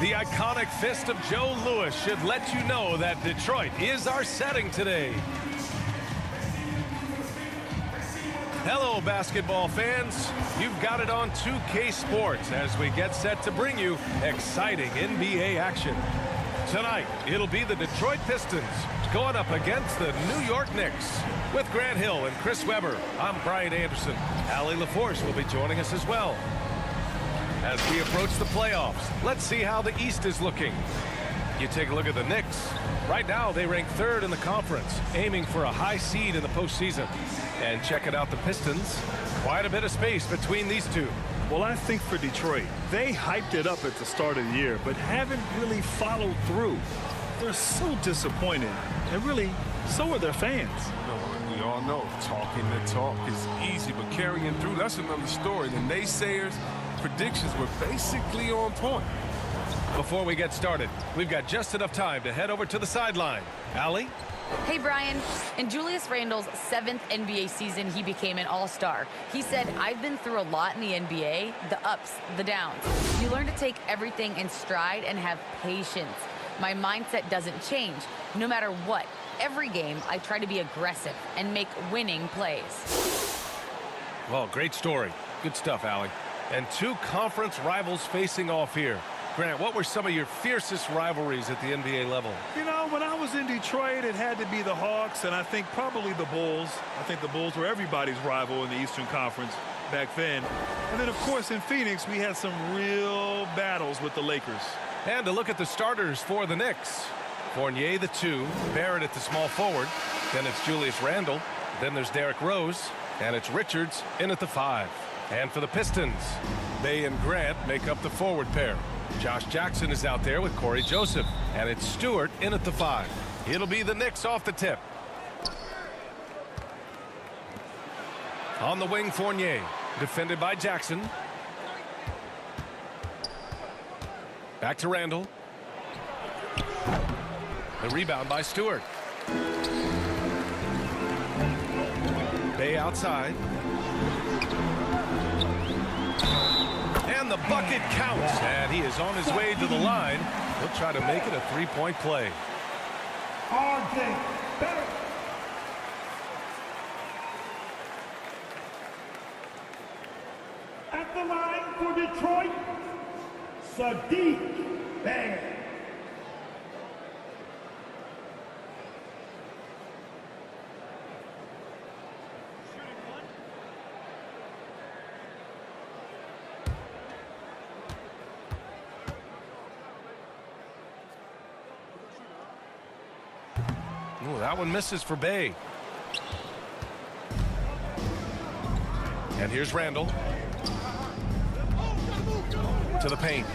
The iconic fist of Joe Louis should let you know that Detroit is our setting today. Hello, basketball fans. You've got it on 2K Sports as we get set to bring you exciting NBA action. Tonight, it'll be the Detroit Pistons going up against the New York Knicks. With Grant Hill and Chris Webber, I'm Brian Anderson. Allie LaForce will be joining us as well. As we approach the playoffs, let's see how the East is looking. You take a look at the Knicks. Right now, they rank third in the conference, aiming for a high seed in the postseason. And checking out the Pistons, quite a bit of space between these two. Well, I think for Detroit, they hyped it up at the start of the year, but haven't really followed through. They're so disappointed, and really, so are their fans. We all know talking the talk is easy, but carrying through, that's another story. The naysayers' predictions were basically on point. Before we get started, we've got just enough time to head over to the sideline. Allie? Hey, Brian. In Julius Randle's 7th NBA season, he became an all-star. He said, I've been through a lot in the NBA, the ups, the downs. You learn to take everything in stride and have patience. My mindset doesn't change. No matter what, every game, I try to be aggressive and make winning plays. Well, great story. Good stuff, Allie. And two conference rivals facing off here. Grant, what were some of your fiercest rivalries at the NBA level? You know, when I was in Detroit, it had to be the Hawks, and I think probably the Bulls. I think the Bulls were everybody's rival in the Eastern Conference back then. And then, of course, in Phoenix, we had some real battles with the Lakers. And to look at the starters for the Knicks. Fournier, the 2, Barrett at the small forward. Then it's Julius Randle. Then there's Derrick Rose. And it's Richards in at the 5. And for the Pistons, Bey and Grant make up the forward pair. Josh Jackson is out there with Corey Joseph. And it's Stewart in at the 5. It'll be the Knicks off the tip. On the wing, Fournier. Defended by Jackson. Back to Randle. The rebound by Stewart. Bey outside. And the bucket counts. And he is on his way to the line. He'll try to make it a three-point play. At the line for Detroit, Sadiq Bey. Ooh, that one misses for Bey. And here's Randle. To the paint.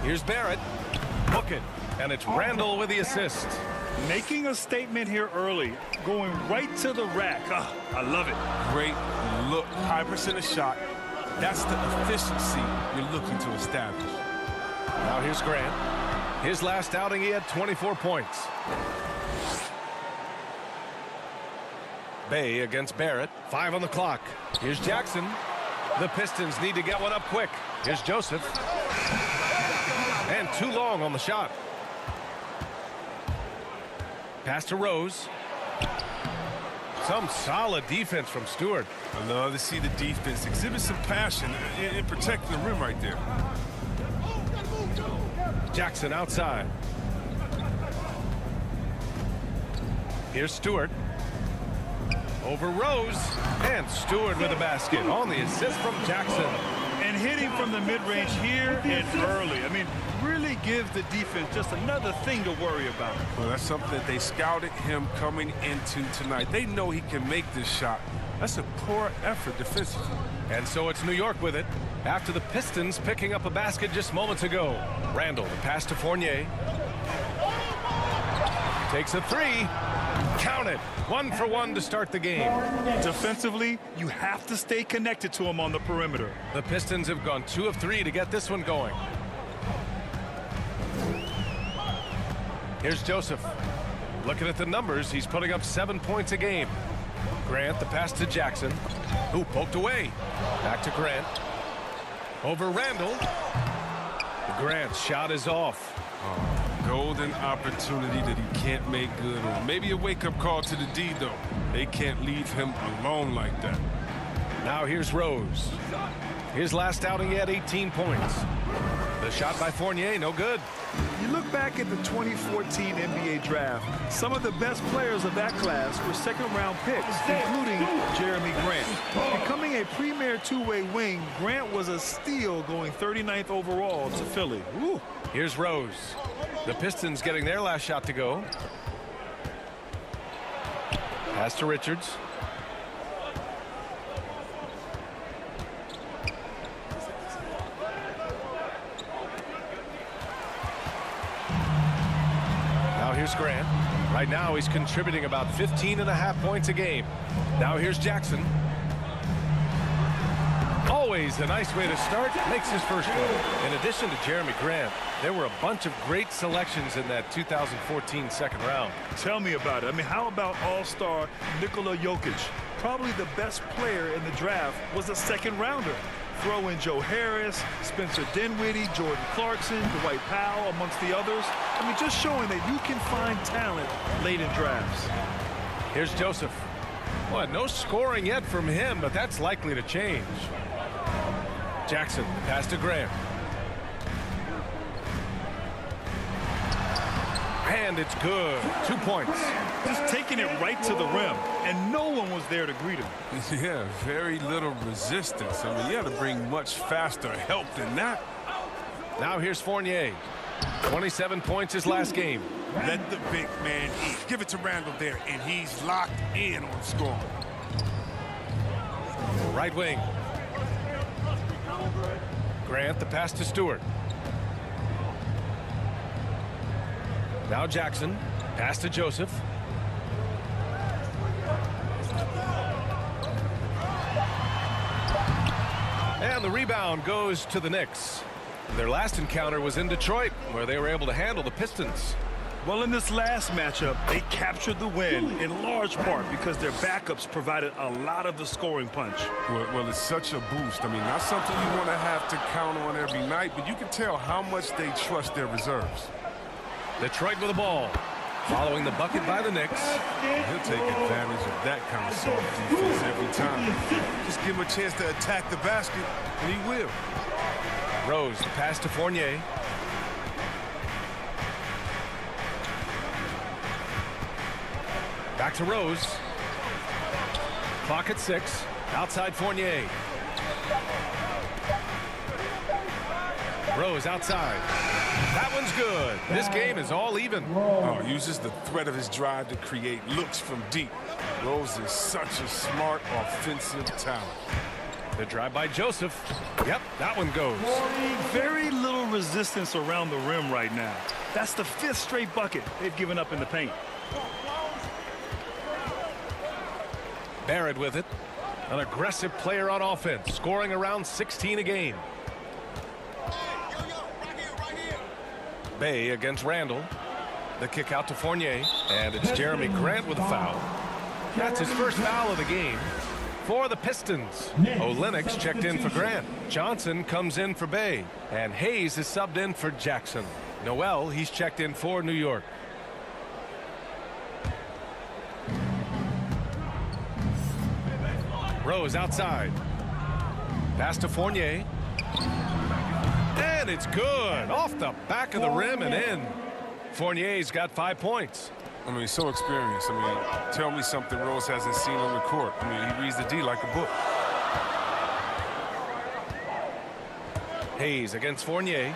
Here's Barrett. Hook it. And it's Randle with the assist. Making a statement here early, going right to the rack. Oh, I love it. Great look, high percentage shot. That's the efficiency you're looking to establish. Now here's Grant. His last outing, he had 24 points. Bey against Barrett. 5 on the clock. Here's Jackson. The Pistons need to get one up quick. Here's Joseph. And too long on the shot. Pass to Rose. Some solid defense from Stewart. I love to see the defense exhibit some passion in protecting the rim right there. Jackson outside. Here's Stewart. Over Rose. And Stewart with a basket on the assist from Jackson. And hitting from the mid-range here and early. I mean, really gives the defense just another thing to worry about. Well, that's something that they scouted him coming into tonight. They know he can make this shot. That's a poor effort defensively. And so it's New York with it. After the Pistons picking up a basket just moments ago. Randle, the pass to Fournier. Takes a 3. Count it. 1 for 1 to start the game. Defensively, you have to stay connected to him on the perimeter. The Pistons have gone 2 of 3 to get this one going. Here's Joseph. Looking at the numbers, he's putting up 7 points a game. Grant, the pass to Jackson, who poked away. Back to Grant. Over Randle. Grant's shot is off. Golden opportunity that he can't make good on. Maybe a wake-up call to the D, though. They can't leave him alone like that. Now here's Rose. His last outing, he had 18 points. The shot by Fournier, no good. You look back at the 2014 NBA draft, some of the best players of that class were second-round picks, including Jeremy Grant. Becoming a premier two-way wing, Grant was a steal going 39th overall to Philly. Woo. Here's Rose. The Pistons getting their last shot to go. Pass to Richards. Now here's Grant. Right now he's contributing about 15.5 points a game. Now here's Jackson. Always a nice way to start. Makes his first one. In addition to Jeremy Grant, there were a bunch of great selections in that 2014 second round. Tell me about it. I mean, how about all-star Nikola Jokic? Probably the best player in the draft was a second-rounder. Throw in Joe Harris, Spencer Dinwiddie, Jordan Clarkson, Dwight Powell, amongst the others. I mean, just showing that you can find talent late in drafts. Here's Joseph. Well, no scoring yet from him, but that's likely to change. Jackson, pass to Grant. And it's good. 2 points. Just taking it right to the rim, and no one was there to greet him. Yeah, very little resistance. I mean, you had to bring much faster help than that. Now here's Fournier. 27 points his last game. Let the big man eat. Give it to Randall there, and he's locked in on scoring. Right wing. Grant, the pass to Stewart. Now Jackson, pass to Joseph. And the rebound goes to the Knicks. Their last encounter was in Detroit, where they were able to handle the Pistons. Well, in this last matchup, they captured the win in large part because their backups provided a lot of the scoring punch. Well, it's such a boost. I mean, not something you want to have to count on every night, but you can tell how much they trust their reserves. Detroit with the ball. Following the bucket by the Knicks. He'll take advantage of that kind of soft defense every time. Just give him a chance to attack the basket, and he will. Rose, the pass to Fournier. Back to Rose. Clock at 6. Outside Fournier. Rose outside. That one's good. This game is all even. Oh, uses the threat of his drive to create looks from deep. Rose is such a smart offensive talent. The drive by Joseph. Yep, that one goes. Very little resistance around the rim right now. That's the 5th straight bucket they've given up in the paint. Barrett with it. An aggressive player on offense, scoring around 16 a game. Bay against Randall. The kick out to Fournier. And it's Jeremy Grant with a foul. That's his first foul of the game for the Pistons. Olenek's checked in for Grant. Johnson comes in for Bay. And Hayes is subbed in for Jackson. Noel, he's checked in for New York. Rose outside. Pass to Fournier. And it's good. Off the back of the rim and in. Fournier's got 5 points. I mean, so experienced. I mean, tell me something Rose hasn't seen on the court. I mean, he reads the D like a book. Hayes against Fournier.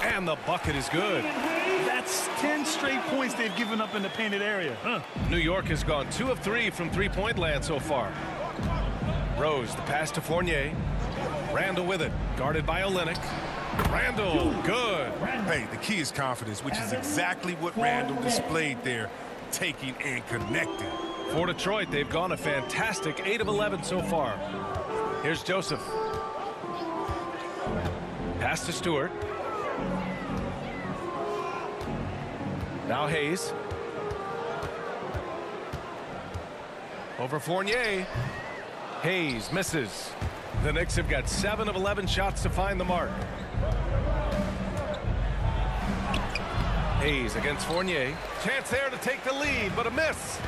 And the bucket is good. That's 10 straight points they've given up in the painted area. New York has gone 2 of 3 from three-point land so far. Rose, the pass to Fournier. Randall with it, guarded by Olenek. Randall, good. Hey, the key is confidence, which is exactly what Randall displayed there, taking and connecting. For Detroit, they've gone a fantastic 8 of 11 so far. Here's Joseph. Pass to Stewart. Now Hayes. Over Fournier. Hayes misses. The Knicks have got 7 of 11 shots to find the mark. Hayes against Fournier. Chance there to take the lead, but a miss.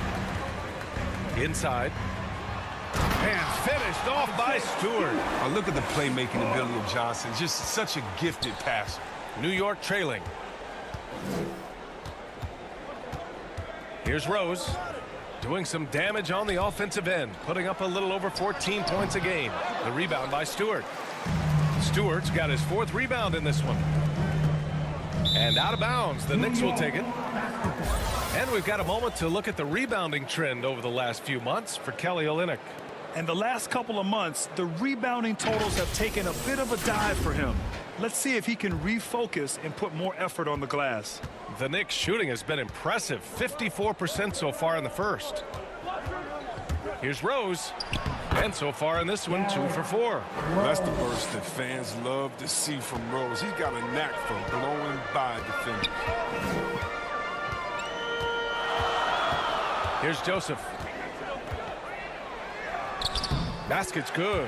Inside. And finished off by Stewart. Look at the playmaking ability of Johnson. Just such a gifted passer. New York trailing. Here's Rose. Doing some damage on the offensive end. Putting up a little over 14 points a game. The rebound by Stewart. Stewart's got his 4th rebound in this one. And out of bounds. The Knicks will take it. And we've got a moment to look at the rebounding trend over the last few months for Kelly Olynyk. And the last couple of months, the rebounding totals have taken a bit of a dive for him. Let's see if he can refocus and put more effort on the glass. The Knicks shooting has been impressive. 54% so far in the first. Here's Rose. And so far in this one, 2 for 4. That's the burst that fans love to see from Rose. He's got a knack for blowing by defenders. Here's Joseph. Basket's good.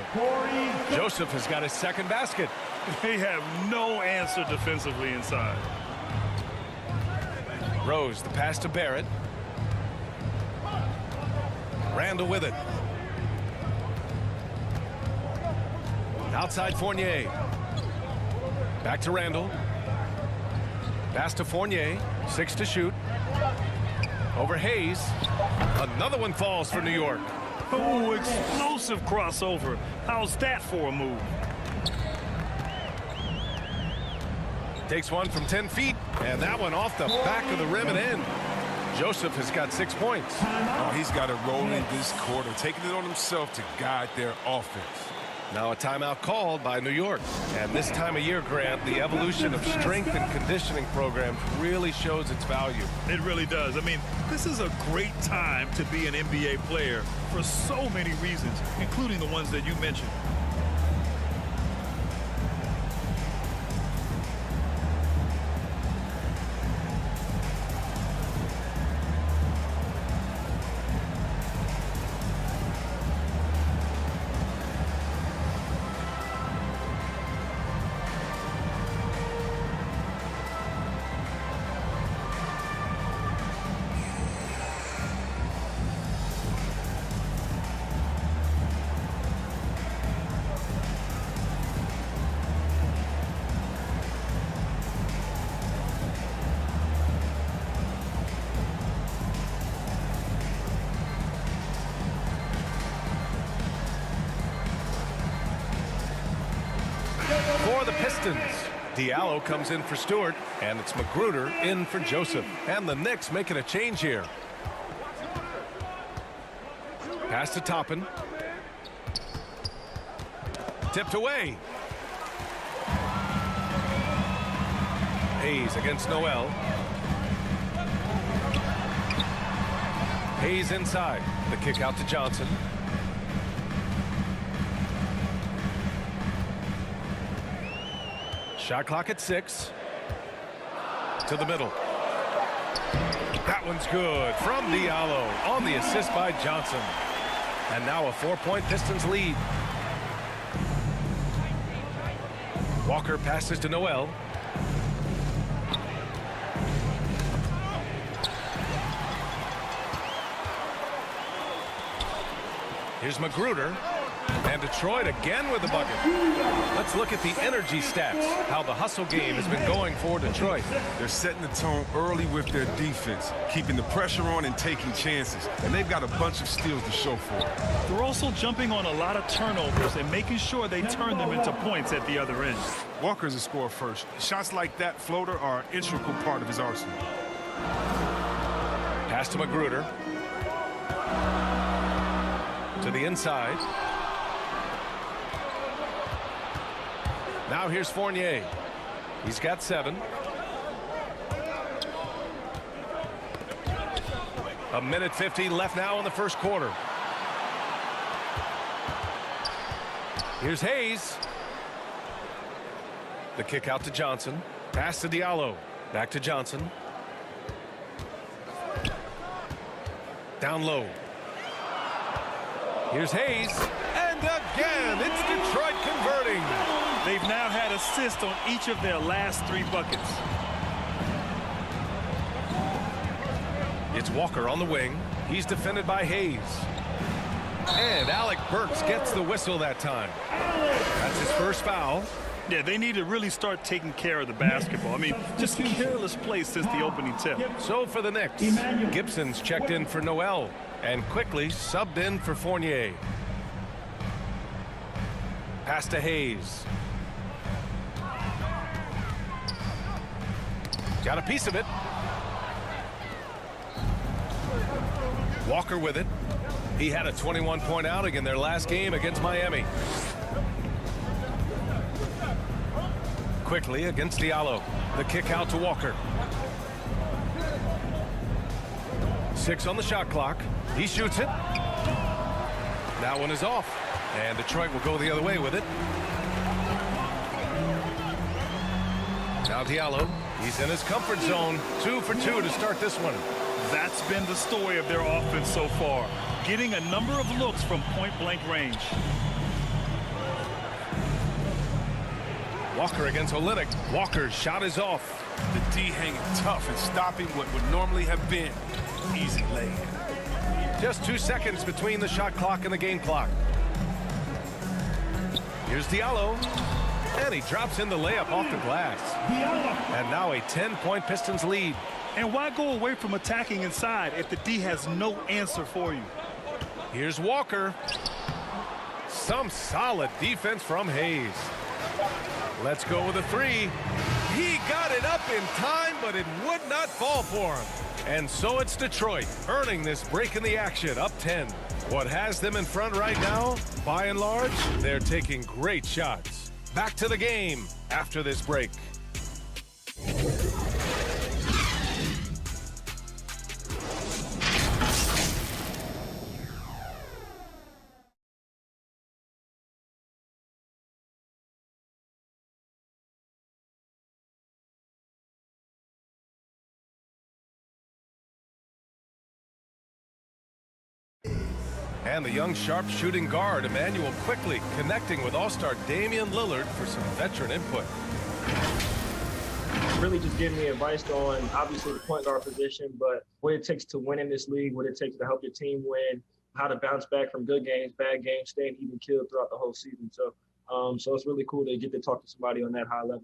Joseph has got his 2nd basket. They have no answer defensively inside. Rose, the pass to Barrett. Randall with it. Outside Fournier. Back to Randall. Pass to Fournier. 6 to shoot. Over Hayes. Another one falls for New York. Oh, explosive crossover. How's that for a move? Takes one from 10 feet. And that one off the back of the rim and in. Joseph has got 6 points. Oh, he's got a role in this quarter, taking it on himself to guide their offense. Now a timeout called by New York. And this time of year, Grant, the evolution of strength and conditioning programs really shows its value. It really does. I mean, this is a great time to be an NBA player for so many reasons, including the ones that you mentioned. For the Pistons, Diallo comes in for Stewart, and it's Magruder in for Joseph. And the Knicks making a change here. Pass to Toppin. Tipped away. Hayes against Noel. Hayes inside. The kick out to Johnson. Shot clock at 6. To the middle. That one's good from Diallo on the assist by Johnson. And now a 4-point Pistons lead. Walker passes to Noel. Here's Magruder. And Detroit again with the bucket. Let's look at the energy stats, how the hustle game has been going for Detroit. They're setting the tone early with their defense, keeping the pressure on and taking chances. And they've got a bunch of steals to show for it. They're also jumping on a lot of turnovers and making sure they turn them into points at the other end. Walker's a scorer first. Shots like that floater are an integral part of his arsenal. Pass to Magruder. To the inside. Now here's Fournier. He's got 7. A minute 50 left now in the first quarter. Here's Hayes. The kick out to Johnson. Pass to Diallo. Back to Johnson. Down low. Here's Hayes. And again, it's Detroit converting. They've now had assists on each of their last 3 buckets. It's Walker on the wing. He's defended by Hayes. And Alec Burks gets the whistle that time. That's his first foul. Yeah, they need to really start taking care of the basketball. I mean, just careless play since the opening tip. So for the Knicks, Gibson's checked in for Noel and quickly subbed in for Fournier. Pass to Hayes. Got a piece of it. Walker with it. He had a 21-point outing in their last game against Miami. Quickly against Diallo. The kick out to Walker. 6 on the shot clock. He shoots it. That one is off. And Detroit will go the other way with it. Now Diallo. He's in his comfort zone. 2 for 2 to start this one. That's been the story of their offense so far. Getting a number of looks from point-blank range. Walker against Olynyk. Walker's shot is off. The D hanging tough and stopping what would normally have been easy lay. Just 2 seconds between the shot clock and the game clock. Here's Diallo. And he drops in the layup off the glass. And now a 10-point Pistons lead. And why go away from attacking inside if the D has no answer for you? Here's Walker. Some solid defense from Hayes. Let's go with a 3. He got it up in time, but it would not fall for him. And so it's Detroit earning this break in the action, up 10. What has them in front right now? By and large, they're taking great shots. Back to the game after this break. And the young sharp-shooting guard, Emmanuel, quickly connecting with all-star Damian Lillard for some veteran input. Really just giving me advice on, obviously, the point guard position, but what it takes to win in this league, what it takes to help your team win, how to bounce back from good games, bad games, staying even killed throughout the whole season. So it's really cool to get to talk to somebody on that high level.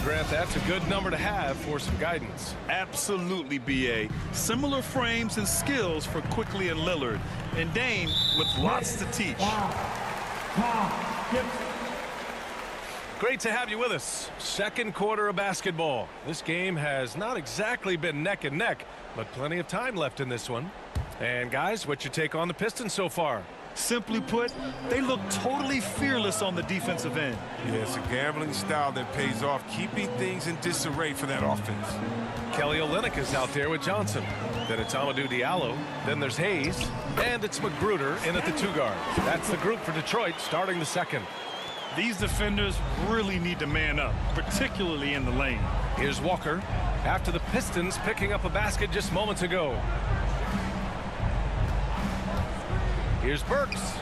Grant, that's a good number to have for some guidance. Absolutely, B.A. Similar frames and skills for Quickly and Lillard. And Dame with lots to teach. Great to have you with us. Second quarter of basketball. This game has not exactly been neck and neck, but plenty of time left in this one. And guys, what's your take on the Pistons so far? Simply put, they look totally fearless on the defensive end. Yeah, it's a gambling style that pays off, keeping things in disarray for that offense. Kelly Olynyk is out there with Johnson. Then it's Amadou Diallo. Then there's Hayes. And it's Magruder in at the 2 guard. That's the group for Detroit starting the second. These defenders really need to man up, particularly in the lane. Here's Walker after the Pistons picking up a basket just moments ago. Here's Burks.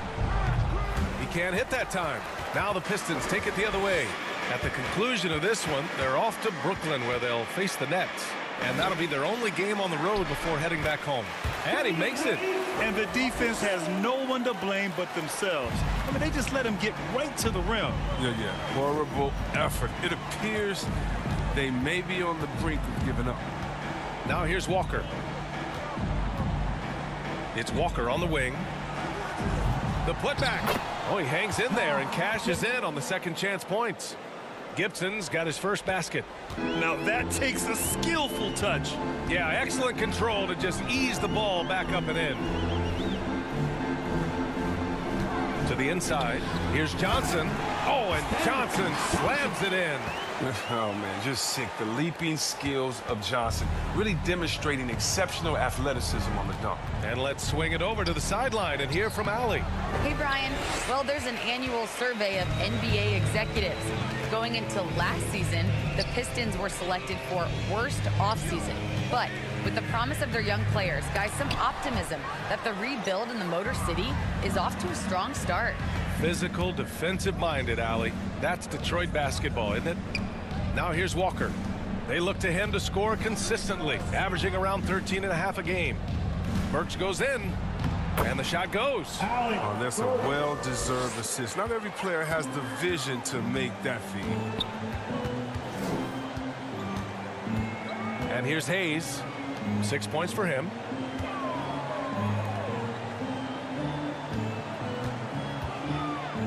He can't hit that time. Now the Pistons take it the other way. At the conclusion of this one, they're off to Brooklyn where they'll face the Nets. And that'll be their only game on the road before heading back home. And he makes it. And the defense has no one to blame but themselves. I mean, they just let him get right to the rim. Yeah. Horrible effort. It appears they may be on the brink of giving up. Now here's Walker. It's Walker on the wing. The putback. Oh, he hangs in there and cashes in on the second chance points. Gibson's got his first basket. Now that takes a skillful touch. Yeah, excellent control to just ease the ball back up and in. To the inside. Here's Johnson. Oh, and Johnson slams it in. Oh, man, just sick. The leaping skills of Johnson, really demonstrating exceptional athleticism on the dunk. And let's swing it over to the sideline and hear from Allie. Hey, Brian. Well, there's an annual survey of NBA executives. Going into last season, the Pistons were selected for worst offseason. But with the promise of their young players, guys, some optimism that the rebuild in the Motor City is off to a strong start. Physical, defensive-minded, Allie. That's Detroit basketball, isn't it? Now here's Walker. They look to him to score consistently, averaging around 13.5 a game. Burks goes in, and the shot goes. Oh, that's a well-deserved assist. Not every player has the vision to make that feed. And here's Hayes. 6 points for him.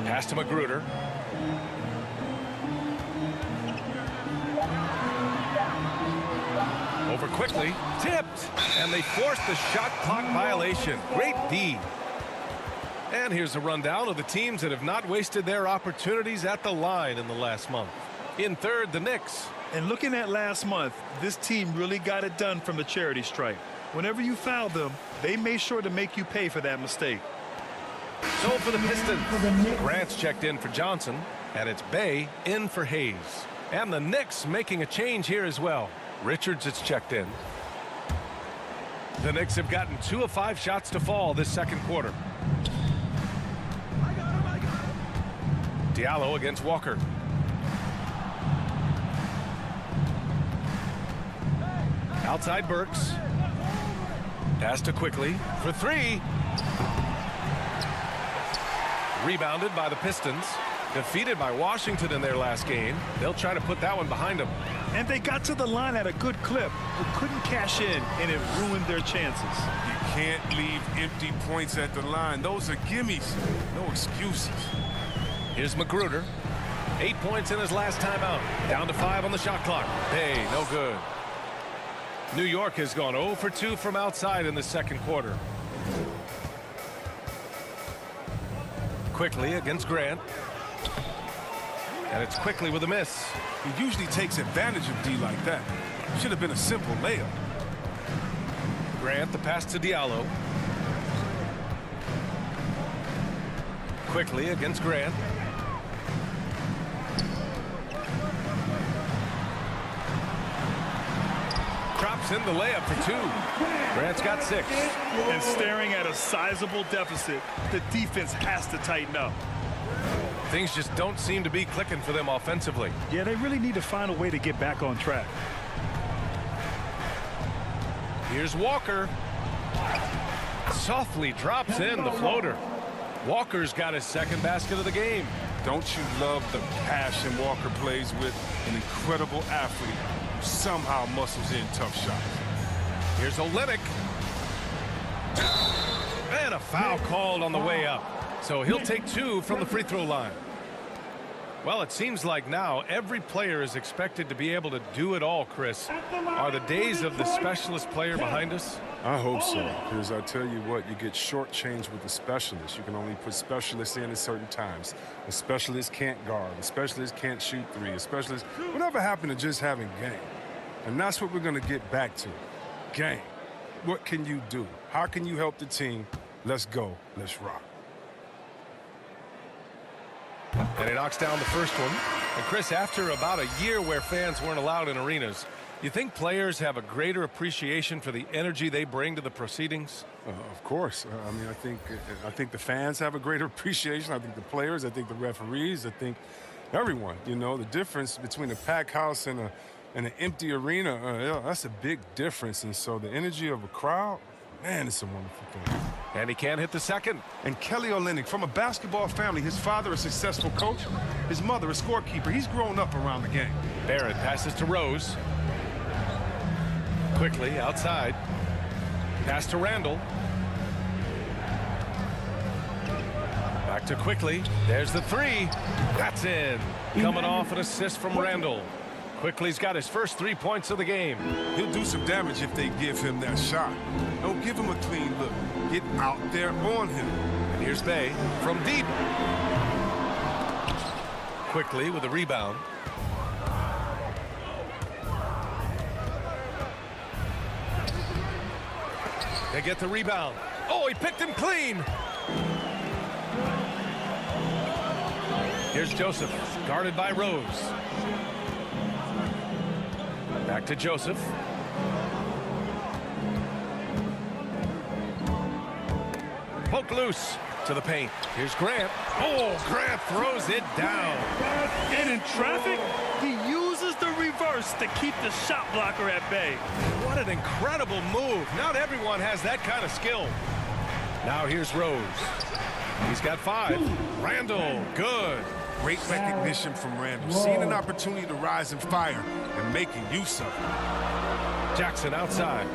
Pass to Magruder. Over quickly, tipped, and they forced the shot clock violation. Great D. And here's a rundown of the teams that have not wasted their opportunities at the line in the last month. In third, the Knicks. And looking at last month, this team really got it done from the charity stripe. Whenever you fouled them, they made sure to make you pay for that mistake. So for the Pistons, Grant's checked in for Johnson, and it's Bay in for Hayes. And the Knicks making a change here as well. Richards is checked in. The Knicks have gotten 2 of 5 shots to fall this second quarter. Diallo against Walker. Outside Burks. Pass to Quickly for 3. Rebounded by the Pistons. Defeated by Washington in their last game. They'll try to put that one behind them. And they got to the line at a good clip, but couldn't cash in, and it ruined their chances. You can't leave empty points at the line. Those are gimmies. No excuses. Here's Magruder. 8 points in his last timeout. Down to 5 on the shot clock. Hey, no good. New York has gone 0 for 2 from outside in the second quarter. Quickly against Grant. And it's Quickly with a miss. He usually takes advantage of D like that. Should have been a simple layup. Grant, the pass to Diallo. Quickly against Grant. Drops in the layup for 2. Grant's got 6. And staring at a sizable deficit, the defense has to tighten up. Things just don't seem to be clicking for them offensively. Yeah, they really need to find a way to get back on track. Here's Walker. Softly drops in the floater. Walker's got his second basket of the game. Don't you love the passion Walker plays with? An incredible athlete who somehow muscles in tough shots. Here's Olynyk. And a foul called on the way up. So he'll take 2 from the free throw line. Well, it seems like now every player is expected to be able to do it all, Chris. Are the days of the specialist player behind us? I hope so, because I tell you what, you get shortchanged with the specialists. You can only put specialists in at certain times. A specialist can't guard. A specialist can't shoot 3. A specialist, whatever happened to just having game? And that's what we're going to get back to. Game. What can you do? How can you help the team? Let's go. Let's rock. And he knocks down the first one. And Chris, after about a year where fans weren't allowed in arenas, you think players have a greater appreciation for the energy they bring to the proceedings? Of course. I mean, I think the fans have a greater appreciation. I think the players, I think the referees, I think everyone. You know, the difference between a packed house and an empty arena, that's a big difference. And so the energy of a crowd, man, it's a wonderful thing. And he can't hit the second. And Kelly Olynyk, from a basketball family, his father a successful coach, his mother a scorekeeper. He's grown up around the game. Barrett passes to Rose. Quickly outside. Pass to Randall. Back to Quickly. There's the 3. That's in. Coming off an assist from Randall. Quickly's got his first 3 points of the game. He'll do some damage if they give him that shot. Don't give him a clean look. Get out there on him. And here's Bay from deep. Quickly with a rebound. They get the rebound. Oh, he picked him clean. Here's Joseph, guarded by Rose. Back to Joseph. Poke loose to the paint. Here's Grant. Oh, Grant throws it down. And in traffic, he uses the reverse forced to keep the shot blocker at bay. What an incredible move. Not everyone has that kind of skill. Now here's Rose. He's got 5. Randall, good. Great recognition from Randall. Seeing an opportunity to rise and fire and making use of it. Jackson outside.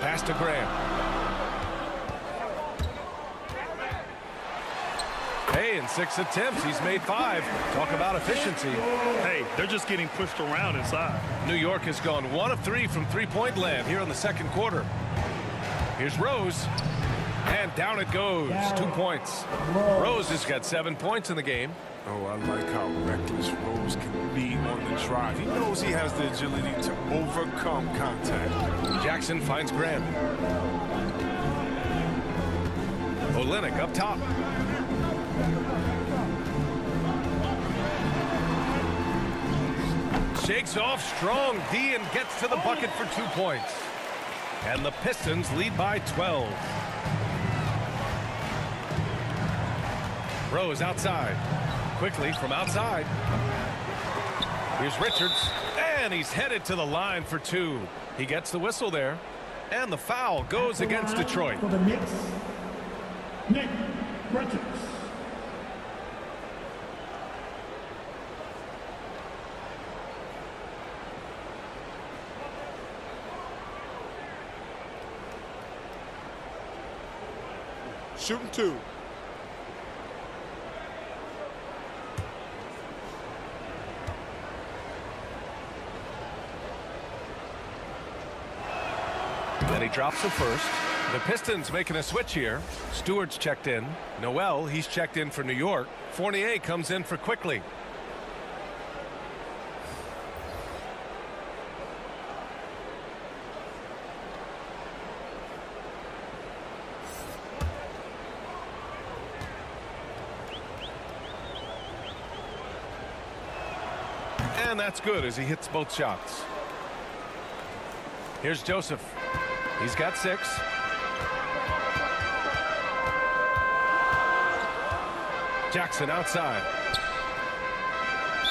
Pass to Graham. Hey, in 6 attempts, he's made 5. Talk about efficiency. Hey, they're just getting pushed around inside. New York has gone 1 of 3 from three-point land here in the second quarter. Here's Rose. And down it goes. 2 points. Rose has got 7 points in the game. Oh, I like how reckless Rose can be on the drive. He knows he has the agility to overcome contact. Jackson finds Grant. Olynyk up top. Shakes off strong D and gets to the bucket for 2 points. And the Pistons lead by 12. Rose outside. Quickly from outside. Here's Richards. And he's headed to the line for 2. He gets the whistle there. And the foul goes against Detroit. For the Knicks, Nick Richards. Shooting 2. Then he drops the first. The Pistons making a switch here. Stewart's checked in. Noel, he's checked in for New York. Fournier comes in for Quickly. And that's good as he hits both shots. Here's Joseph. He's got 6. Jackson outside.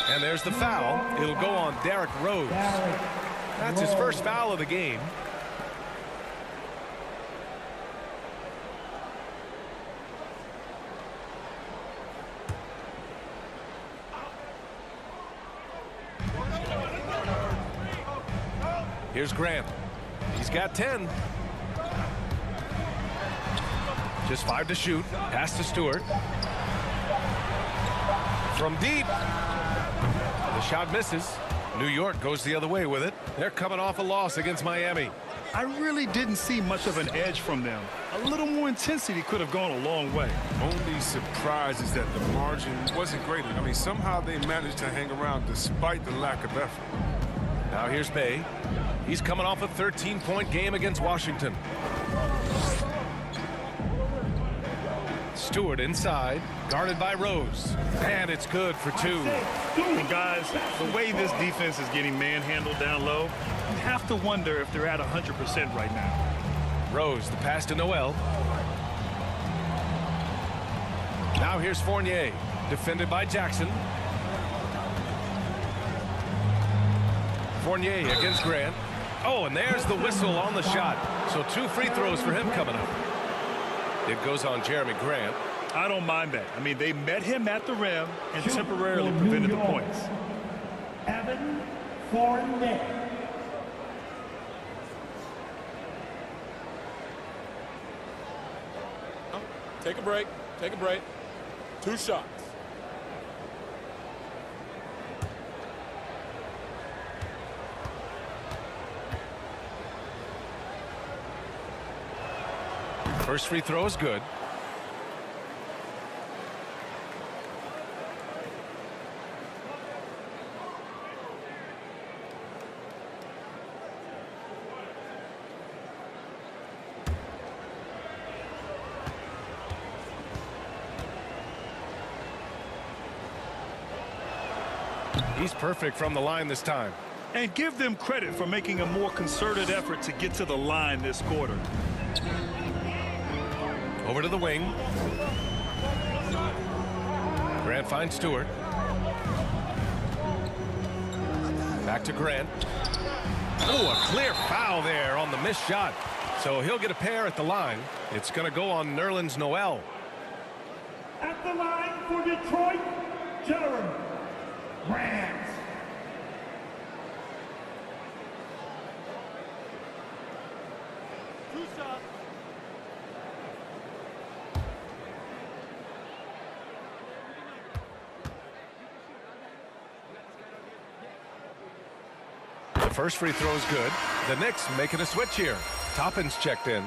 And there's the foul. It'll go on Derrick Rose. That's his first foul of the game. Here's Grant. He's got 10. Just 5 to shoot. Pass to Stewart. From deep. The shot misses. New York goes the other way with it. They're coming off a loss against Miami. I really didn't see much of an edge from them. A little more intensity could have gone a long way. Only surprise is that the margin wasn't greater. I mean, somehow they managed to hang around despite the lack of effort. Now here's Bay. He's coming off a 13-point game against Washington. Stewart inside, guarded by Rose. And it's good for 2. And guys, the way this defense is getting manhandled down low, you have to wonder if they're at 100% right now. Rose, the pass to Noel. Now here's Fournier, defended by Jackson. Fournier against Grant. Oh, and there's the whistle on the shot. So 2 free throws for him coming up. It goes on Jeremy Grant. I don't mind that. I mean, they met him at the rim and temporarily prevented the points. Evan Fournier. Take a break. Take a break. 2 shots. First free throw is good. He's perfect from the line this time. And give them credit for making a more concerted effort to get to the line this quarter. Over to the wing. Grant finds Stewart. Back to Grant. Oh, a clear foul there on the missed shot. So he'll get a pair at the line. It's going to go on Nerlens Noel. At the line for Detroit, Jeremy Grant. The first free throw is good. The Knicks making a switch here. Toppin's checked in.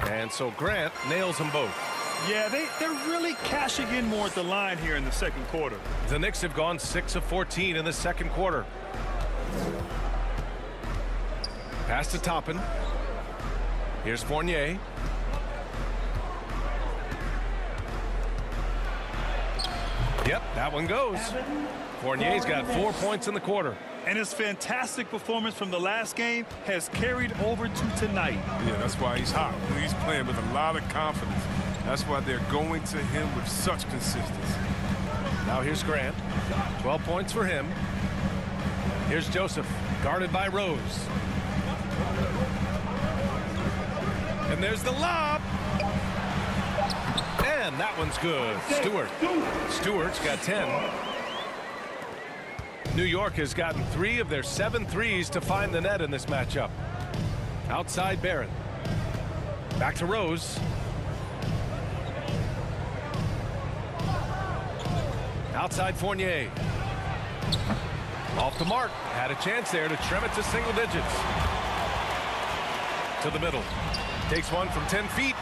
And so Grant nails them both. Yeah, they're really cashing in more at the line here in the second quarter. The Knicks have gone 6 of 14 in the second quarter. Pass to Toppin. Here's Fournier. Yep, that one goes. Fournier's got 4 points in the quarter. And his fantastic performance from the last game has carried over to tonight. Yeah, that's why he's hot. He's playing with a lot of confidence. That's why they're going to him with such consistency. Now here's Grant. 12 points for him. Here's Joseph, guarded by Rose. And there's the lob. And that one's good. Stewart's got 10. New York has gotten 3 of their 7 threes to find the net in this matchup. Outside Barrett. Back to Rose. Outside Fournier. Off the mark. Had a chance there to trim it to single digits. To the middle. Takes one from 10 feet.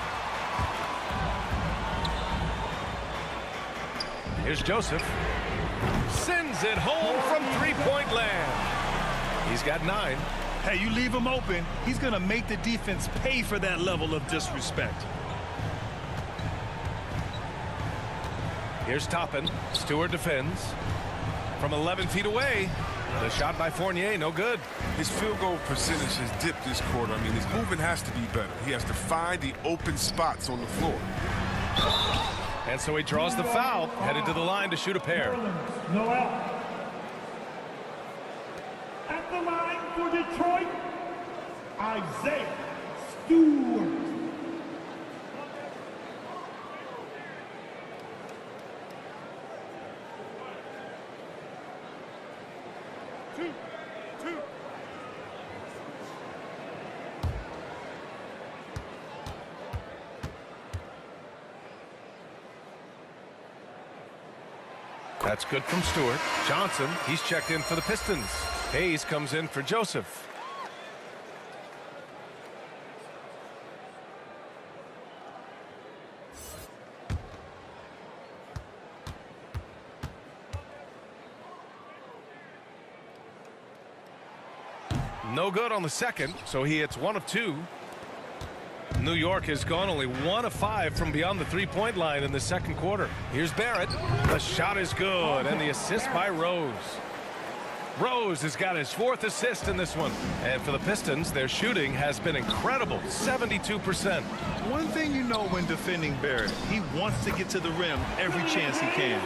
Here's Joseph. Sends it home from three-point land. He's got 9. Hey, you leave him open, he's going to make the defense pay for that level of disrespect. Here's Toppin. Stewart defends. From 11 feet away. The shot by Fournier, no good. His field goal percentage has dipped this quarter. I mean, his movement has to be better. He has to find the open spots on the floor. And so he draws the foul, headed to the line to shoot a pair. Noel. At the line for Detroit, Isaiah Stewart. That's good from Stewart. Johnson, he's checked in for the Pistons. Hayes comes in for Joseph. No good on the second, so he hits 1 of 2. New York has gone only 1 of 5 from beyond the three-point line in the second quarter. Here's Barrett. The shot is good, and the assist by Rose. Rose has got his 4th assist in this one. And for the Pistons, their shooting has been incredible, 72%. One thing you know when defending Barrett, he wants to get to the rim every chance he can.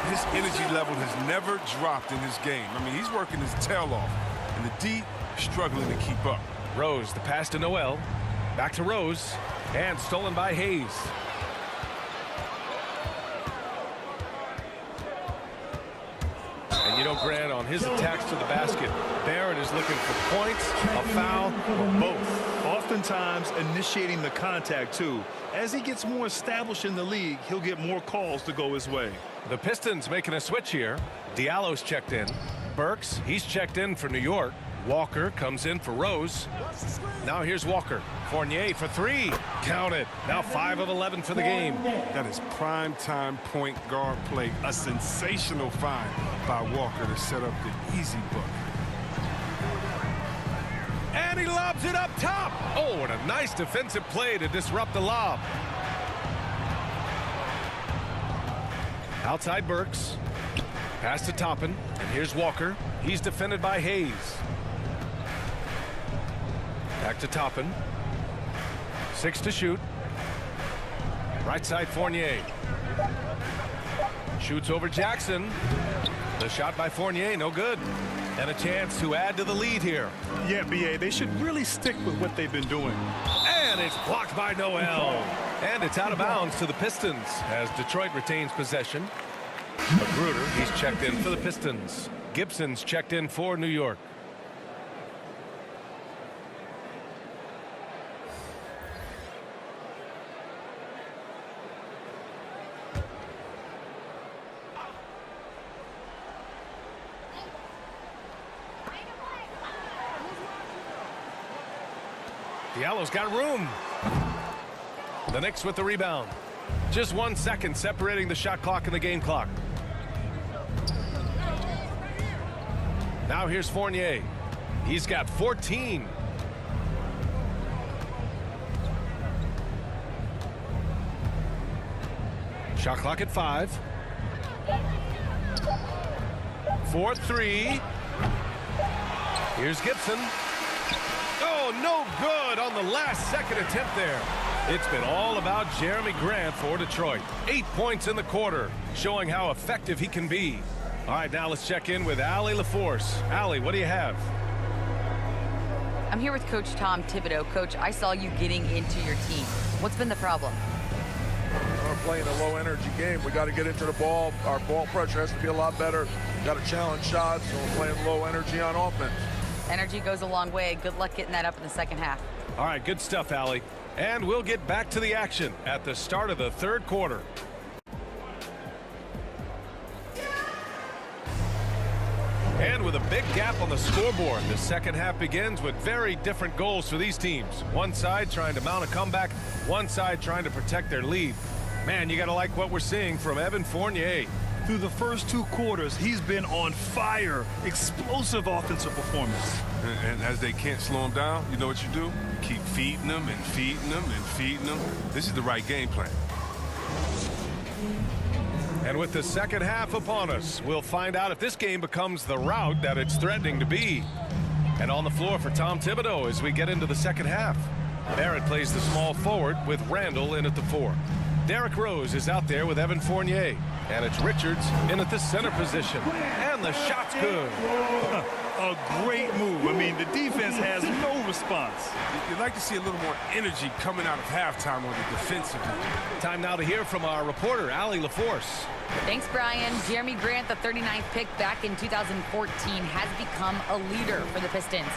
His energy level has never dropped in his game. I mean, he's working his tail off. And the D struggling to keep up. Rose, the pass to Noel. Back to Rose, and stolen by Hayes. And you know, Grant, on his attacks to the basket, Barrett is looking for points, a foul, or both. Oftentimes initiating the contact, too. As he gets more established in the league, he'll get more calls to go his way. The Pistons making a switch here. Diallo's checked in. Burks, he's checked in for New York. Walker comes in for Rose. Now here's Walker. Fournier for 3. Count it. Now 5 of 11 for the game. That is prime-time point guard play. A sensational find by Walker to set up the easy book. And he lobs it up top. Oh, and a nice defensive play to disrupt the lob. Outside Burks. Pass to Toppin. And here's Walker. He's defended by Hayes. Back to Toppin. 6 to shoot. Right side Fournier. Shoots over Jackson. The shot by Fournier, no good. And a chance to add to the lead here. Yeah, B.A., they should really stick with what they've been doing. And it's blocked by Noel. And it's out of bounds to the Pistons as Detroit retains possession. Magruder, he's checked in for the Pistons. Gibson's checked in for New York. Diallo's got room. The Knicks with the rebound. Just 1 second separating the shot clock and the game clock. Now here's Fournier. He's got 14. Shot clock at 5. 4-3. Here's Gibson. Oh, no good on the last second attempt there. It's been all about Jeremy Grant for Detroit. 8 points in the quarter, showing how effective he can be. All right, now let's check in with Allie LaForce. Allie, what do you have? I'm here with Coach Tom Thibodeau. Coach, I saw you getting into your team. What's been the problem? We're playing a low-energy game. We got to get into the ball. Our ball pressure has to be a lot better. Got to challenge shots, and we're playing low energy on offense. Energy goes a long way. Good luck getting that up in the second half. All right, good stuff, Allie. And we'll get back to the action at the start of the third quarter. And with a big gap on the scoreboard, the second half begins with very different goals for these teams. One side trying to mount a comeback, one side trying to protect their lead. Man, you got to like what we're seeing from Evan Fournier. Through the first 2 quarters, he's been on fire. Explosive offensive performance. And as they can't slow him down, you know what you do? Keep feeding them and feeding them and feeding them. This is the right game plan. And with the second half upon us, we'll find out if this game becomes the rout that it's threatening to be. And on the floor for Tom Thibodeau as we get into the second half. Barrett plays the small forward with Randall in at the 4. Derrick Rose is out there with Evan Fournier. And it's Richards in at the center position. And the shot's good. A great move. I mean, the defense has no response. You'd like to see a little more energy coming out of halftime on the defensive end. Time now to hear from our reporter, Allie LaForce. Thanks, Brian. Jeremy Grant, the 39th pick back in 2014, has become a leader for the Pistons.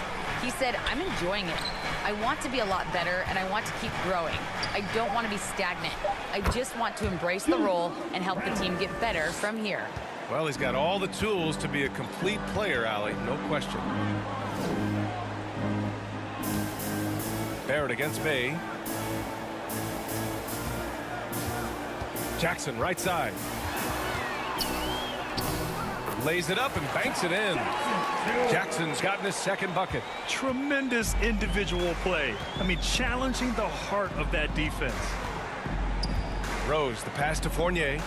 He said, I'm enjoying it. I want to be a lot better, and I want to keep growing. I don't want to be stagnant. I just want to embrace the role and help the team get better from here. Well, he's got all the tools to be a complete player, Allie, no question. Barrett against Bay. Jackson, right side. Lays it up and banks it in. Jackson's gotten his second bucket. Tremendous individual play. I mean, challenging the heart of that defense. Rose, the pass to Fournier.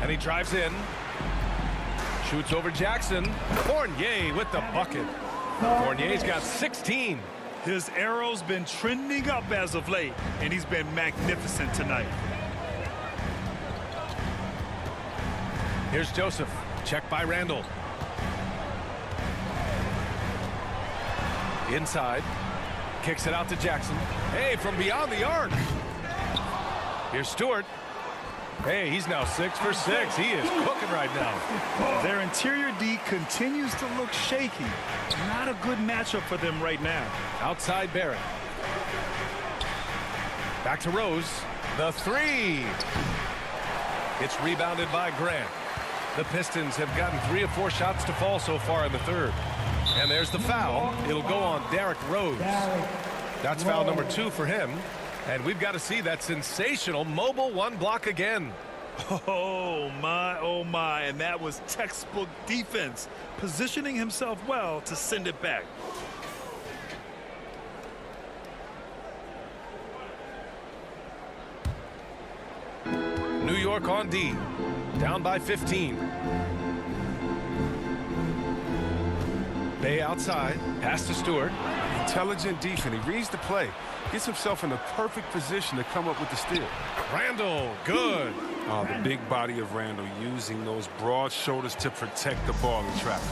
And he drives in. Shoots over Jackson. Fournier with the bucket. Fournier's got 16. His arrow's been trending up as of late, and he's been magnificent tonight. Here's Joseph. Checked by Randall. Inside. Kicks it out to Jackson. Hey, from beyond the arc. Here's Stewart. Hey, he's now 6 for 6. He is cooking right now. Their interior D continues to look shaky. Not a good matchup for them right now. Outside Barrett. Back to Rose. The 3. It's rebounded by Grant. The Pistons have gotten 3 or 4 shots to fall so far in the third. And there's the foul. It'll go on Derrick Rose. That's foul number 2 for him. And we've got to see that sensational mobile 1 block again. Oh my, and that was textbook defense, positioning himself well to send it back. York on D. Down by 15. Bay outside. Pass to Stewart. Intelligent defense. He reads the play. Gets himself in the perfect position to come up with the steal. Randall, good. Oh, the big body of Randall using those broad shoulders to protect the ball in traffic.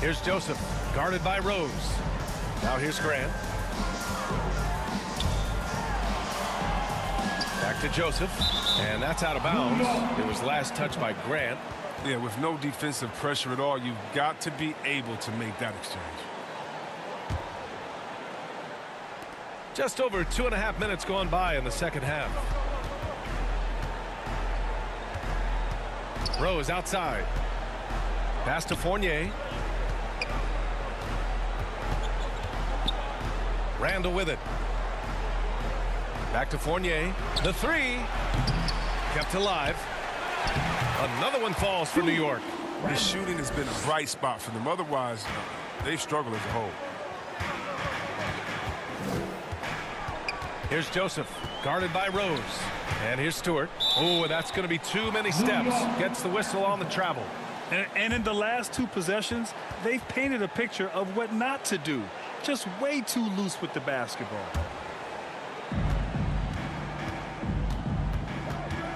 Here's Joseph, guarded by Rose. Now here's Grant. Back to Joseph, and that's out of bounds. It was last touched by Grant. Yeah, with no defensive pressure at all, you've got to be able to make that exchange. Just over 2.5 minutes gone by in the second half. Rose outside. Pass to Fournier. Randall with it. Back to Fournier. The three. Kept alive. Another one falls for New York. The shooting has been a bright spot for them. Otherwise, they've struggled as a whole. Here's Joseph, guarded by Rose. And here's Stewart. Oh, that's going to be too many steps. Gets the whistle on the travel. And in the last 2 possessions, they've painted a picture of what not to do. Just way too loose with the basketball.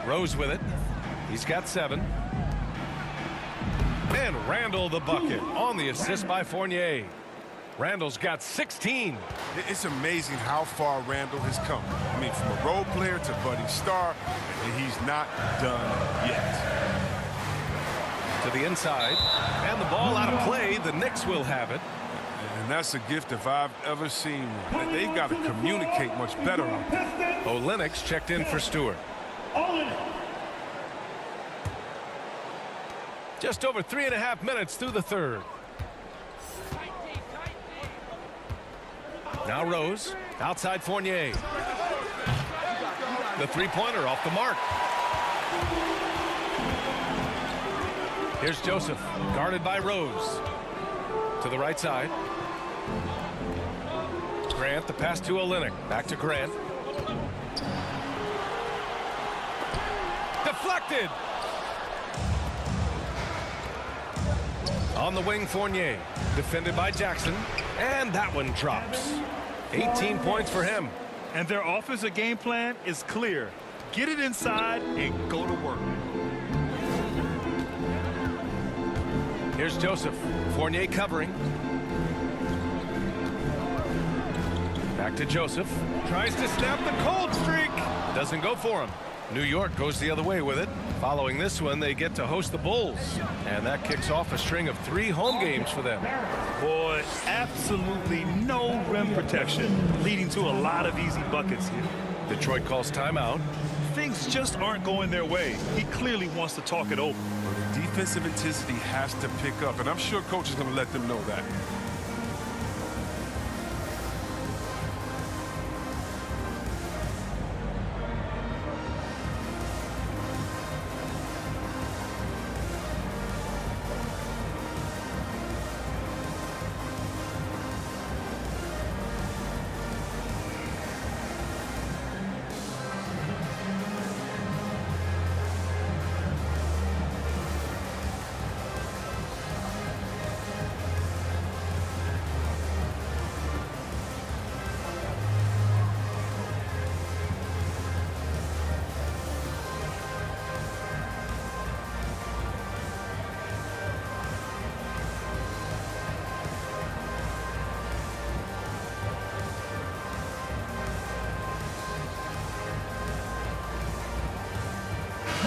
Rose with it. He's got 7. And Randall the bucket on the assist by Fournier. Randall's got 16. It's amazing how far Randall has come. I mean, from a role player to budding star, and he's not done yet. To the inside, and the ball out of play. The Knicks will have it. And that's a gift if I've ever seen one. They've got to communicate much better out there. Olenek checked in for Stewart. Just over 3.5 minutes through the third. Now Rose, outside Fournier. The three-pointer off the mark. Here's Joseph, guarded by Rose. To the right side. Grant, the pass to Olenek. Back to Grant. Deflected. On the wing, Fournier. Defended by Jackson. And that one drops. 18 points for him. And their offensive game plan is clear. Get it inside and go to work. Here's Joseph. Fournier covering. Back to Joseph. Tries to snap the cold streak. Doesn't go for him. New York goes the other way with it. Following this one, they get to host the Bulls. And that kicks off a string of 3 home games for them. Boy, absolutely no rim protection, leading to a lot of easy buckets here. Detroit calls timeout. Things just aren't going their way. He clearly wants to talk it over. The defensive intensity has to pick up, and I'm sure coach is going to let them know that.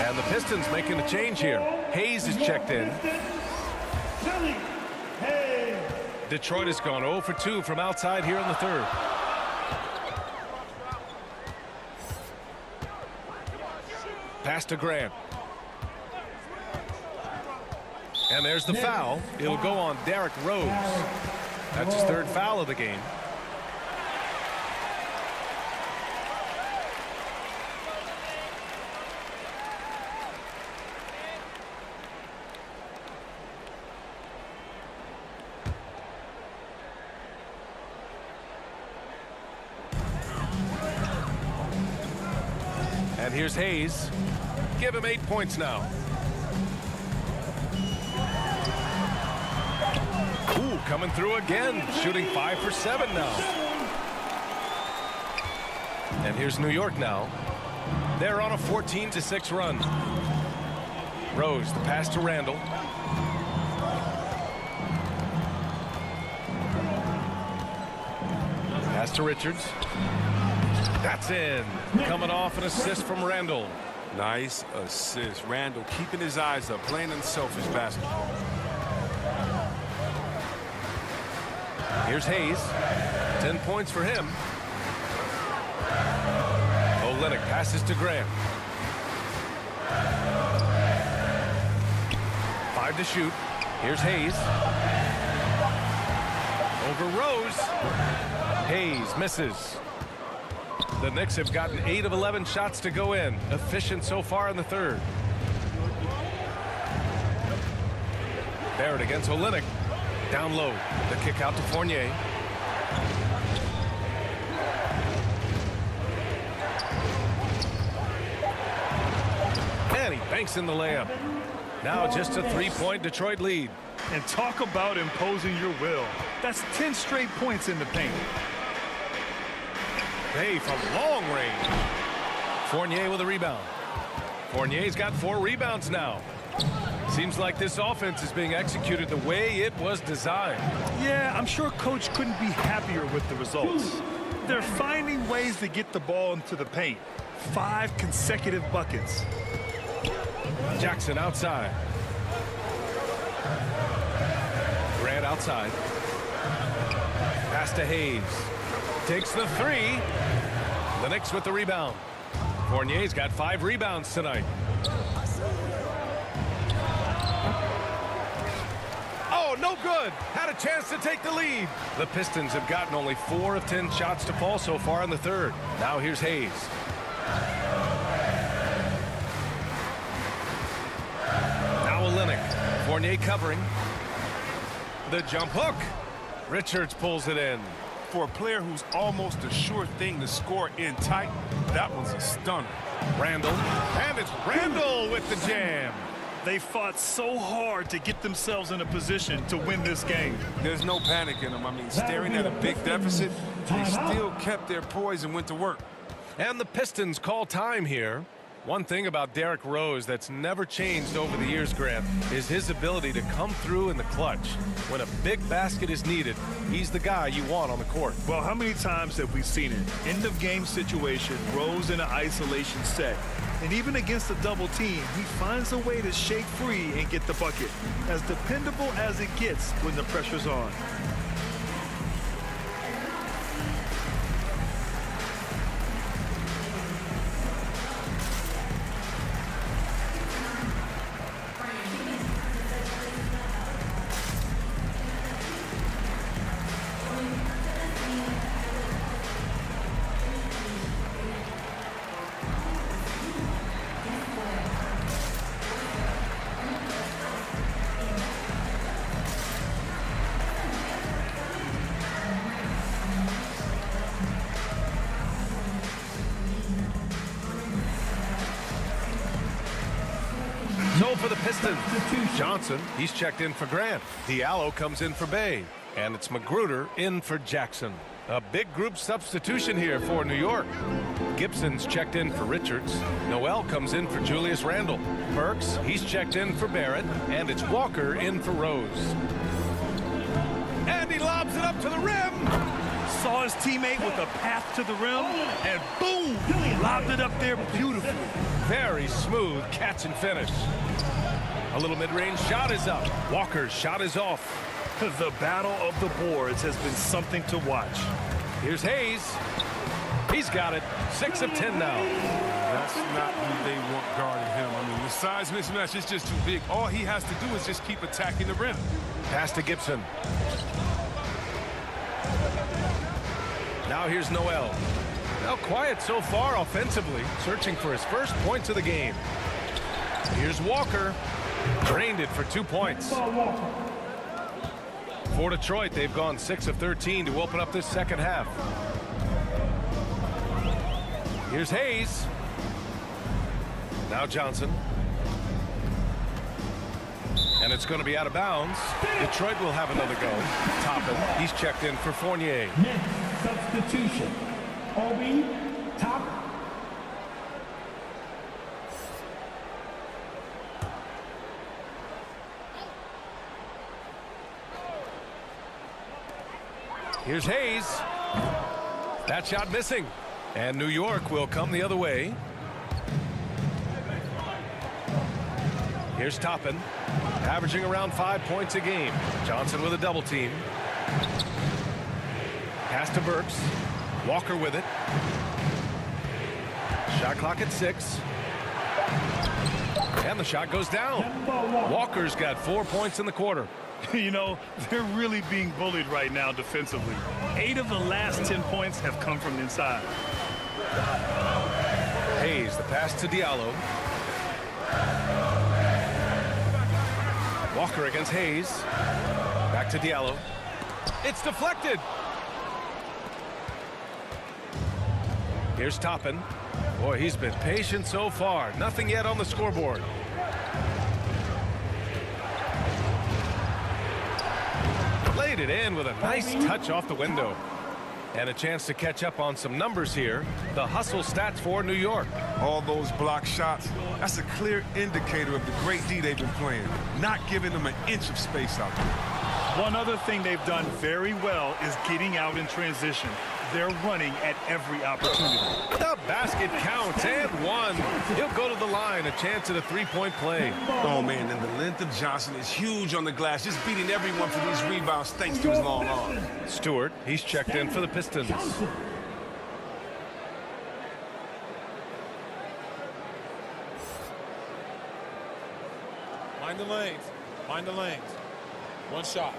And the Pistons making a change here. Hayes is checked in. Detroit has gone 0 for 2 from outside here in the third. Pass to Grant. And there's the foul. It'll go on Derrick Rose. That's his 3rd foul of the game. And here's Hayes. Give him 8 points now. Ooh, coming through again, shooting 5 for 7 now. And here's New York now. They're on a 14-6 run. Rose, the pass to Randall. Pass to Richards. That's in. Coming off an assist from Randall. Nice assist. Randall keeping his eyes up, playing unselfish basketball. Here's Hayes. 10 points for him. Olynyk passes to Graham. 5 to shoot. Here's Hayes. Over Rose. Hayes misses. The Knicks have gotten 8 of 11 shots to go in. Efficient so far in the third. Barrett against Olynyk. Down low. The kick out to Fournier. And he banks in the layup. Now just a 3-point Detroit lead. And talk about imposing your will. That's 10 straight points in the paint. Hey, from long range. Fournier with a rebound. Fournier's got 4 rebounds now. Seems like this offense is being executed the way it was designed. Yeah, I'm sure coach couldn't be happier with the results. They're finding ways to get the ball into the paint. 5 consecutive buckets. Jackson outside. Grant outside. Pass to Hayes. Takes the 3. The Knicks with the rebound. Fournier's got 5 rebounds tonight. Oh, no good. Had a chance to take the lead. The Pistons have gotten only 4 of 10 shots to fall so far in the third. Now here's Hayes. Now Olynyk. Fournier covering. The jump hook. Richards pulls it in. For a player who's almost a sure thing to score in tight, that was a stunner. Randall. And it's Randall with the jam. They fought so hard to get themselves in a position to win this game. There's no panic in them. I mean, staring at a big deficit, they still kept their poise and went to work. And the Pistons call time here. One thing about Derrick Rose that's never changed over the years, Grant, is his ability to come through in the clutch. When a big basket is needed, he's the guy you want on the court. Well, how many times have we seen it? End of game situation, Rose in an isolation set. And even against a double team, he finds a way to shake free and get the bucket. As dependable as it gets when the pressure's on. So for the Pistons, Johnson, he's checked in for Grant. Diallo comes in for Bay. And it's Magruder in for Jackson. A big group substitution here for New York. Gibson's checked in for Richards. Noel comes in for Julius Randle. Burks, he's checked in for Barrett. And it's Walker in for Rose. And he lobs it up to the rim. Saw his teammate with a path to the rim, and boom, lobbed it up there beautifully. Very smooth catch and finish. A little mid-range shot is up. Walker's shot is off. The battle of the boards has been something to watch. Here's Hayes. He's got it. 6 of 10 now. That's not who they want guarding him. I mean, the size mismatch is just too big. All he has to do is just keep attacking the rim. Pass to Gibson. Now here's Noel. Now quiet so far offensively, searching for his first points of the game. Here's Walker. Drained it for 2 points. For Detroit, they've gone 6 of 13 to open up this second half. Here's Hayes. Now Johnson. And it's going to be out of bounds. Detroit will have another go. Toppin, he's checked in for Fournier. Next substitution, Obi Top. Here's Hayes. That shot missing. And New York will come the other way. Here's Toppin, averaging around 5 points a game. Johnson with a double team. Pass to Burks. Walker with it. Shot clock at 6. And the shot goes down. Walker's got 4 points in the quarter. You know, they're really being bullied right now defensively. 8 of the last 10 points have come from inside. Hayes, the pass to Diallo. Walker against Hayes. Back to Diallo. It's deflected. Here's Toppin. Boy, he's been patient so far. Nothing yet on the scoreboard. Laid it in with a nice touch off the window. And a chance to catch up on some numbers here. The hustle stats for New York. All those block shots, that's a clear indicator of the great D they've been playing. Not giving them an inch of space out there. One other thing they've done very well is getting out in transition. They're running at every opportunity. The basket counts and one. He'll go to the line, a chance at a three-point play. Oh, man, and the length of Johnson is huge on the glass, just beating everyone for these rebounds thanks to his long arm. Stewart, he's checked in for the Pistons. Mind the lanes. Mind the lanes. One shot.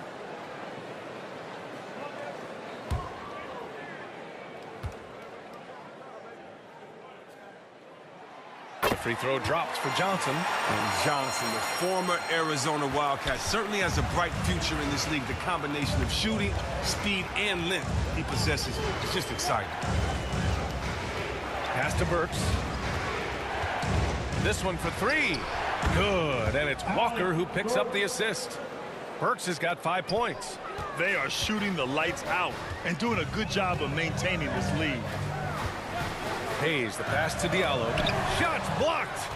The free throw drops for Johnson. And Johnson, the former Arizona Wildcat, certainly has a bright future in this league. The combination of shooting, speed, and length he possesses is just exciting. Pass to Burks. This one for 3. Good, and it's Walker who picks up the assist. Burks has got 5 points. They are shooting the lights out and doing a good job of maintaining this lead. Hayes, the pass to Diallo. Shots blocked.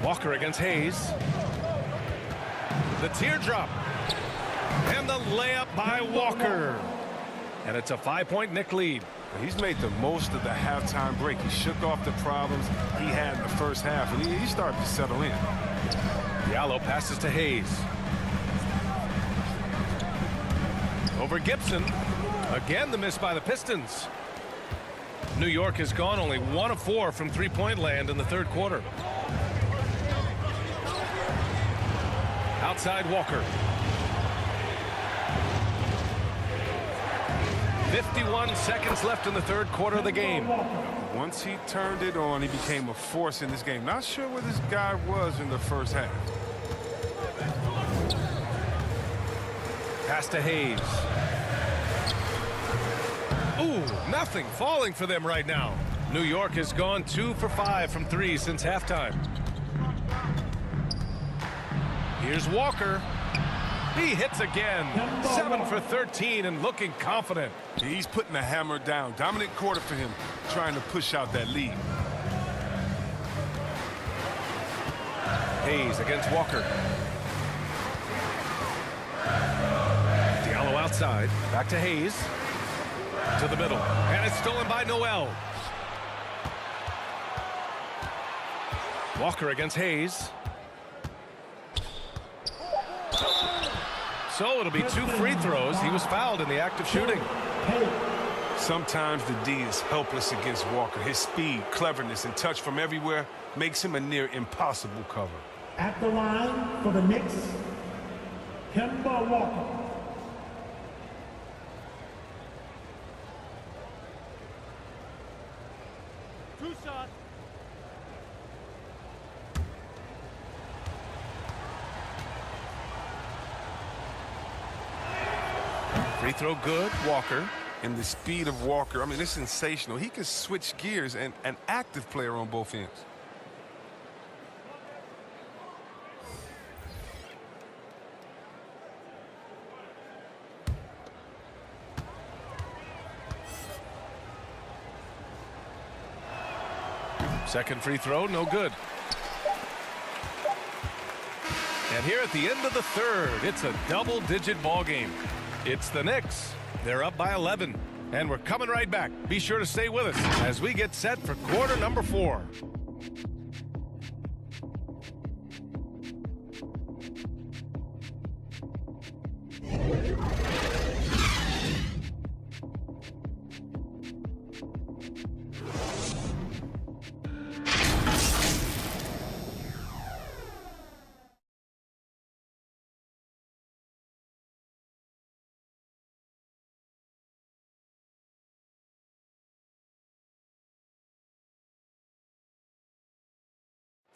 Walker against Hayes. The teardrop. And the layup by Walker. And it's a 5-point Knick lead. He's made the most of the halftime break. He shook off the problems he had in the first half, and he started to settle in. Diallo passes to Hayes. Over Gibson. Again, the miss by the Pistons. New York has gone only 1 of 4 from three-point land in the third quarter. Outside Walker. 51 seconds left in the third quarter of the game. Once he turned it on, he became a force in this game. Not sure where this guy was in the first half. Pass to Hayes. Ooh, nothing falling for them right now. New York has gone 2 for 5 from 3 since halftime. Here's Walker. He hits again. 7 for 13 and looking confident. He's putting the hammer down. Dominant quarter for him, trying to push out that lead. Hayes against Walker. Diallo outside. Back to Hayes. To the middle. And it's stolen by Noel. Walker against Hayes. So it'll be 2 free throws. He was fouled in the act of shooting. Sometimes the D is helpless against Walker. His speed, cleverness, and touch from everywhere makes him a near impossible cover. At the line for the Knicks, Kemba Walker. Free throw good, Walker. And the speed of Walker, I mean, it's sensational. He can switch gears, and an active player on both ends. Second free throw, no good. And here at the end of the third, it's a double-digit ball game. It's the Knicks. They're up by 11. And we're coming right back. Be sure to stay with us as we get set for quarter number 4.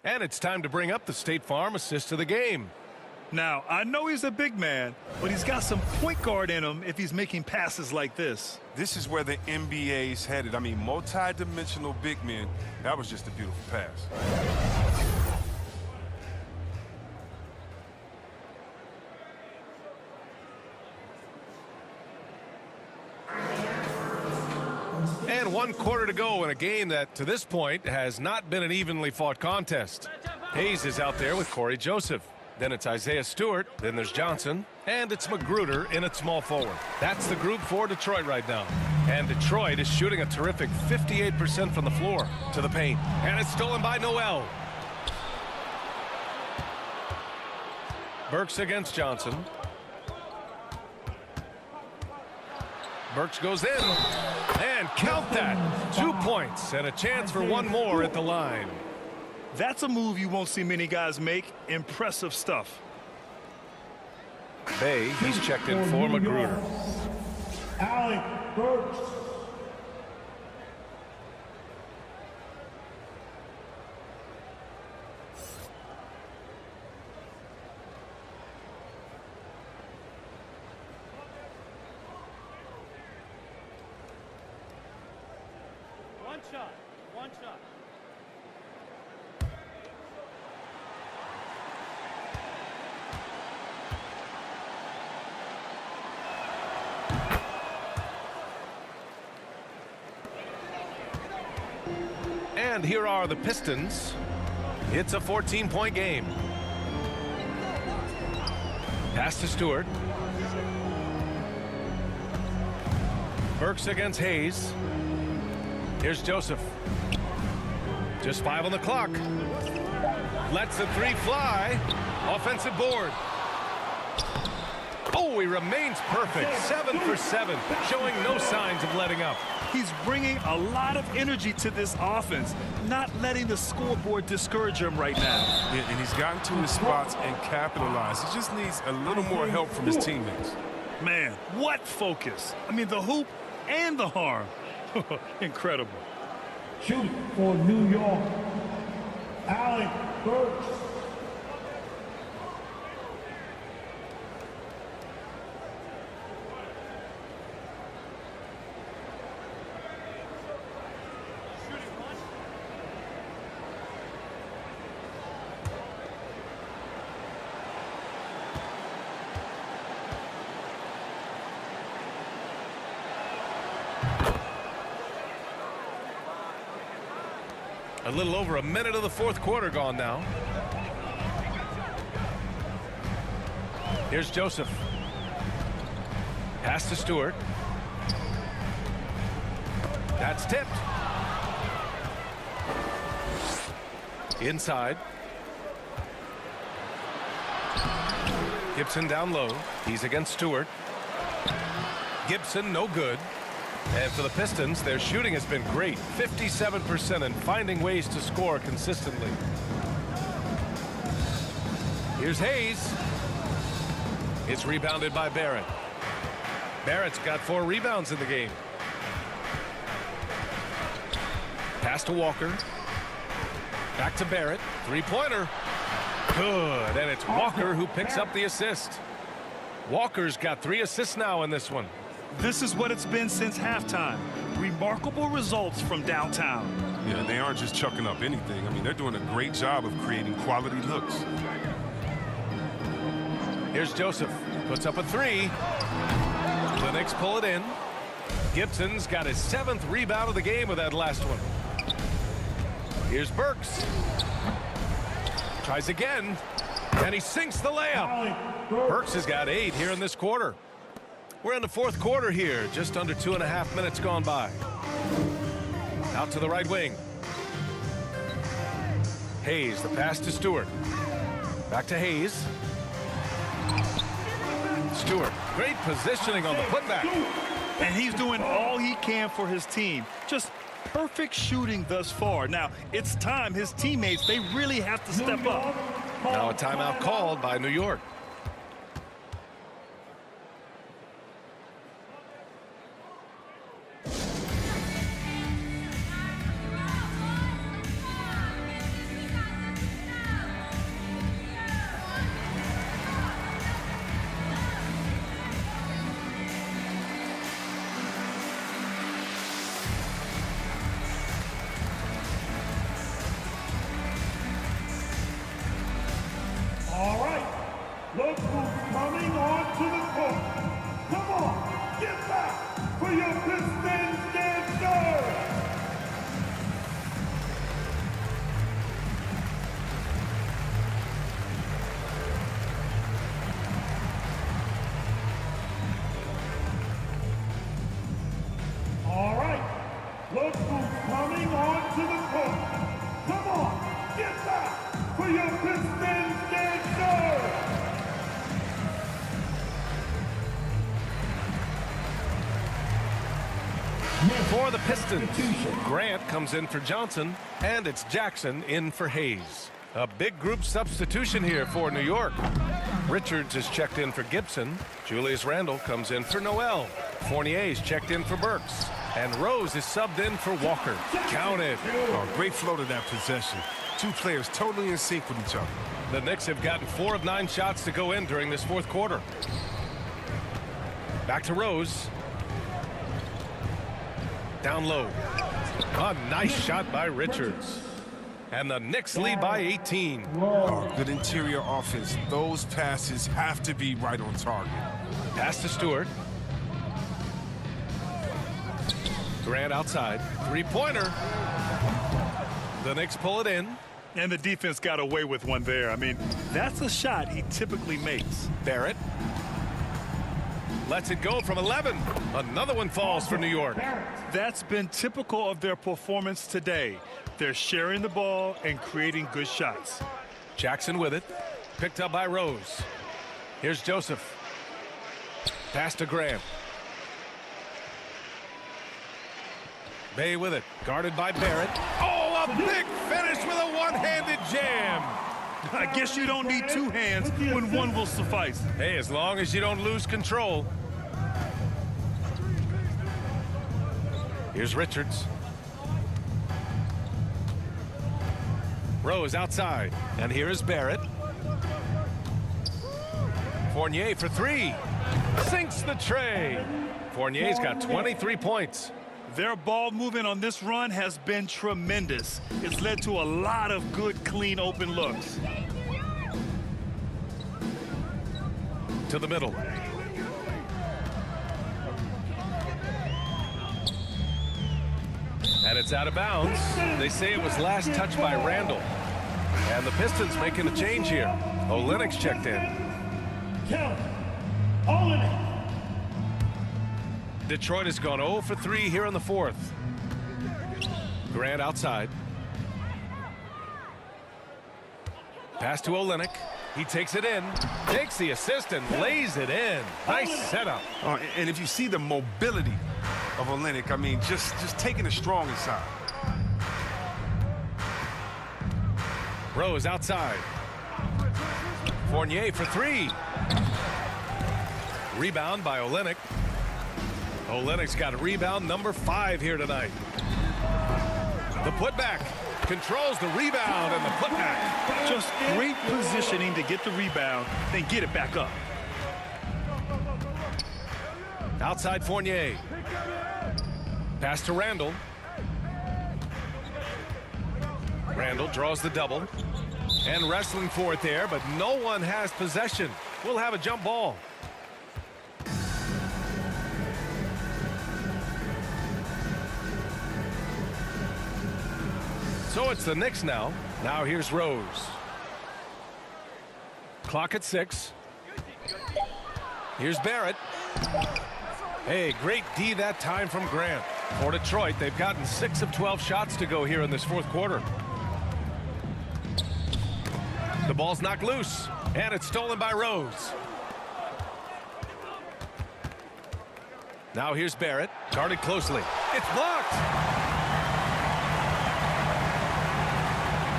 And it's time to bring up the State Farm assist of the game. Now, I know he's a big man, but he's got some point guard in him if he's making passes like this. This is where the NBA's headed. I mean, multi-dimensional big men. That was just a beautiful pass. And 1 quarter to go in a game that, to this point, has not been an evenly fought contest. Hayes is out there with Corey Joseph. Then it's Isaiah Stewart. Then there's Johnson. And it's Magruder in at small forward. That's the group for Detroit right now. And Detroit is shooting a terrific 58% from the floor to the paint. And it's stolen by Noel. Burks against Johnson. Burks goes in. And count that. 2 points and a chance for one more at the line. That's a move you won't see many guys make. Impressive stuff. Bay, he's checked in for Magruder. Alec Burks. One shot. One shot. And here are the Pistons. It's a 14-point game. Pass to Stewart. Burks against Hayes. Here's Joseph. Just 5 on the clock. Lets the 3 fly. Offensive board. Oh, he remains perfect. 7 for 7, showing no signs of letting up. He's bringing a lot of energy to this offense, not letting the scoreboard discourage him right now. Yeah, and he's gotten to his spots and capitalized. He just needs a little more help from his teammates. Man, what focus. I mean, the hoop and the harm. Incredible. Shooting for New York, Alec Burks. A little over a minute of the fourth quarter gone now. Here's Joseph. Pass to Stewart. That's tipped. Inside. Gibson down low. He's against Stewart. Gibson, no good. And for the Pistons, their shooting has been great. 57% and finding ways to score consistently. Here's Hayes. It's rebounded by Barrett. Barrett's got 4 rebounds in the game. Pass to Walker. Back to Barrett. 3-pointer. Good. And it's Walker who picks up the assist. Walker's got 3 assists now in this one. This is what it's been since halftime. Remarkable results from downtown. Yeah, they aren't just chucking up anything. I mean, they're doing a great job of creating quality looks. Here's Joseph. Puts up a three. The Knicks pull it in. Gibson's got his 7th rebound of the game with that last one. Here's Burks. Tries again. And he sinks the layup. Burks has got 8 here in this quarter. We're in the 4th quarter here. Just under 2.5 minutes gone by. Out to the right wing. Hayes, the pass to Stewart. Back to Hayes. Stewart, great positioning on the putback. And he's doing all he can for his team. Just perfect shooting thus far. Now, it's time his teammates, they really have to step up. Now a timeout called by New York. All right, look who's coming onto the court. Come on, get back for your Pistons dancer. All right, look who's coming onto the court. Come on, get back for your Pistons dancer. For the Pistons, Grant comes in for Johnson, and it's Jackson in for Hayes. A big group substitution here for New York. Richards is checked in for Gibson. Julius Randle comes in for Noel. Fournier's checked in for Burks. And Rose is subbed in for Walker. Count it. Oh, great flow to that possession. Two players totally in sync with each other. The Knicks have gotten 4 of 9 shots to go in during this 4th quarter. Back to Rose. Down low. A nice shot by Richards. And the Knicks lead by 18. Oh, good interior offense. Those passes have to be right on target. Pass to Stewart. Grant outside. 3-pointer. The Knicks pull it in. And the defense got away with one there. I mean, that's a shot he typically makes. Barrett. Lets it go from 11. Another one falls for New York. That's been typical of their performance today. They're sharing the ball and creating good shots. Jackson with it. Picked up by Rose. Here's Joseph. Pass to Grant. Bay with it. Guarded by Barrett. Oh, a big finish with a one-handed jam. I guess you don't need 2 hands when one will suffice. Hey, as long as you don't lose control. Here's Richards. Rose outside. And here is Barrett. Fournier for 3. Sinks the tray. Fournier's got 23 points. Their ball movement on this run has been tremendous. It's led to a lot of good, clean, open looks. To the middle. And it's out of bounds. They say it was last touched by Randle. And the Pistons making a change here. Olynyk's checked in. Count. Olynyk. Detroit has gone 0 for 3 here in the 4th. Grant outside. Pass to Olynyk. He takes it in, takes the assist, and lays it in. Nice setup. Oh, and if you see the mobility of Olynyk, I mean, just taking the strong inside. Rose outside. Fournier for 3. Rebound by Olynyk. Olynyk's got a rebound number 5 here tonight. The putback controls the rebound and the putback. Just great positioning to get the rebound, then get it back up. Outside Fournier. Pass to Randall. Randall draws the double. And wrestling for it there, but no one has possession. We'll have a jump ball. So it's the Knicks now. Now here's Rose. Clock at 6. Here's Barrett. Hey, great D that time from Grant. For Detroit, they've gotten 6 of 12 shots to go here in this fourth quarter. The ball's knocked loose, and it's stolen by Rose. Now here's Barrett, guarded closely. It's blocked.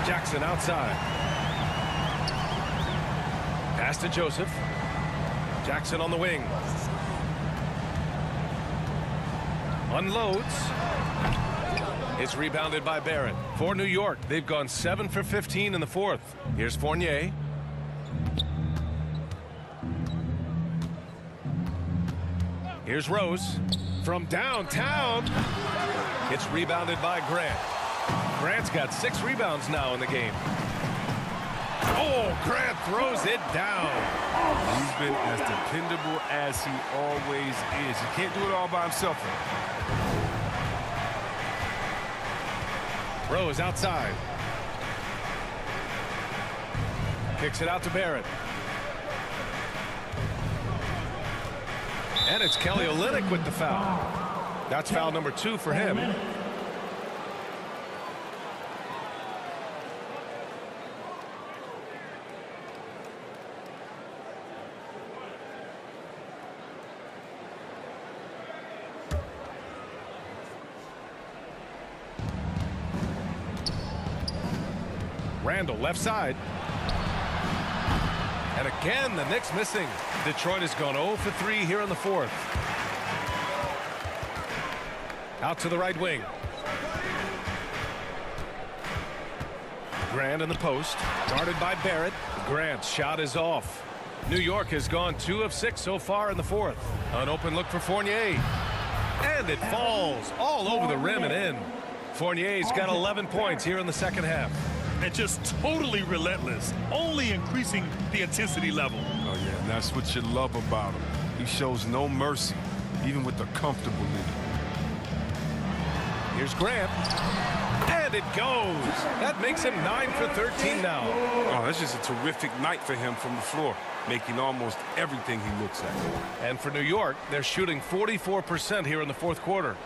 Jackson outside. Pass to Joseph. Jackson on the wing. Unloads. It's rebounded by Barrett. For New York, they've gone 7 for 15 in the fourth. Here's Fournier. Here's Rose. From downtown. It's rebounded by Grant. Grant's got 6 rebounds now in the game. Oh, Grant throws it down. He's been as dependable as he always is. He can't do it all by himself. Rose outside. Kicks it out to Barrett. And it's Kelly Olynyk with the foul. That's foul number 2 for him. Randall left side. And again, the Knicks missing. Detroit has gone 0 for 3 here in the fourth. Out to the right wing. Grant in the post. Guarded by Barrett. Grant's shot is off. New York has gone 2 of 6 so far in the fourth. An open look for Fournier. And it falls all over the rim and in. Fournier's got 11 points here in the second half. And just totally relentless, only increasing the intensity level. Oh, yeah, and that's what you love about him. He shows no mercy, even with the comfortable lead. Here's Grant. And it goes. That makes him 9 for 13 now. Oh, that's just a terrific night for him from the floor, making almost everything he looks at. And for New York, they're shooting 44% here in the fourth quarter.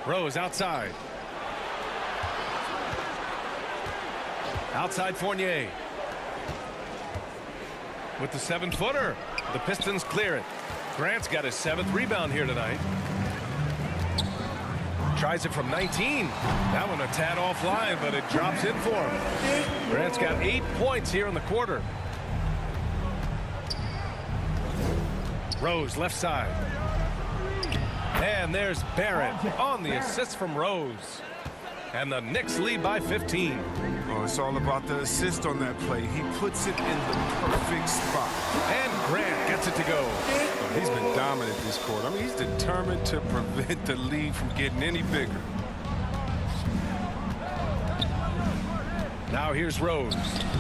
Rose outside. Outside Fournier. With the 7-footer. The Pistons clear it. Grant's got his 7th rebound here tonight. Tries it from 19. That one a tad offline, but it drops in for him. Grant's got 8 points here in the quarter. Rose left side. And there's Barrett on the assist from Rose. And the Knicks lead by 15. Oh, it's all about the assist on that play. He puts it in the perfect spot. And Grant gets it to go. Oh, he's been dominant this quarter. I mean, he's determined to prevent the lead from getting any bigger. Now here's Rose.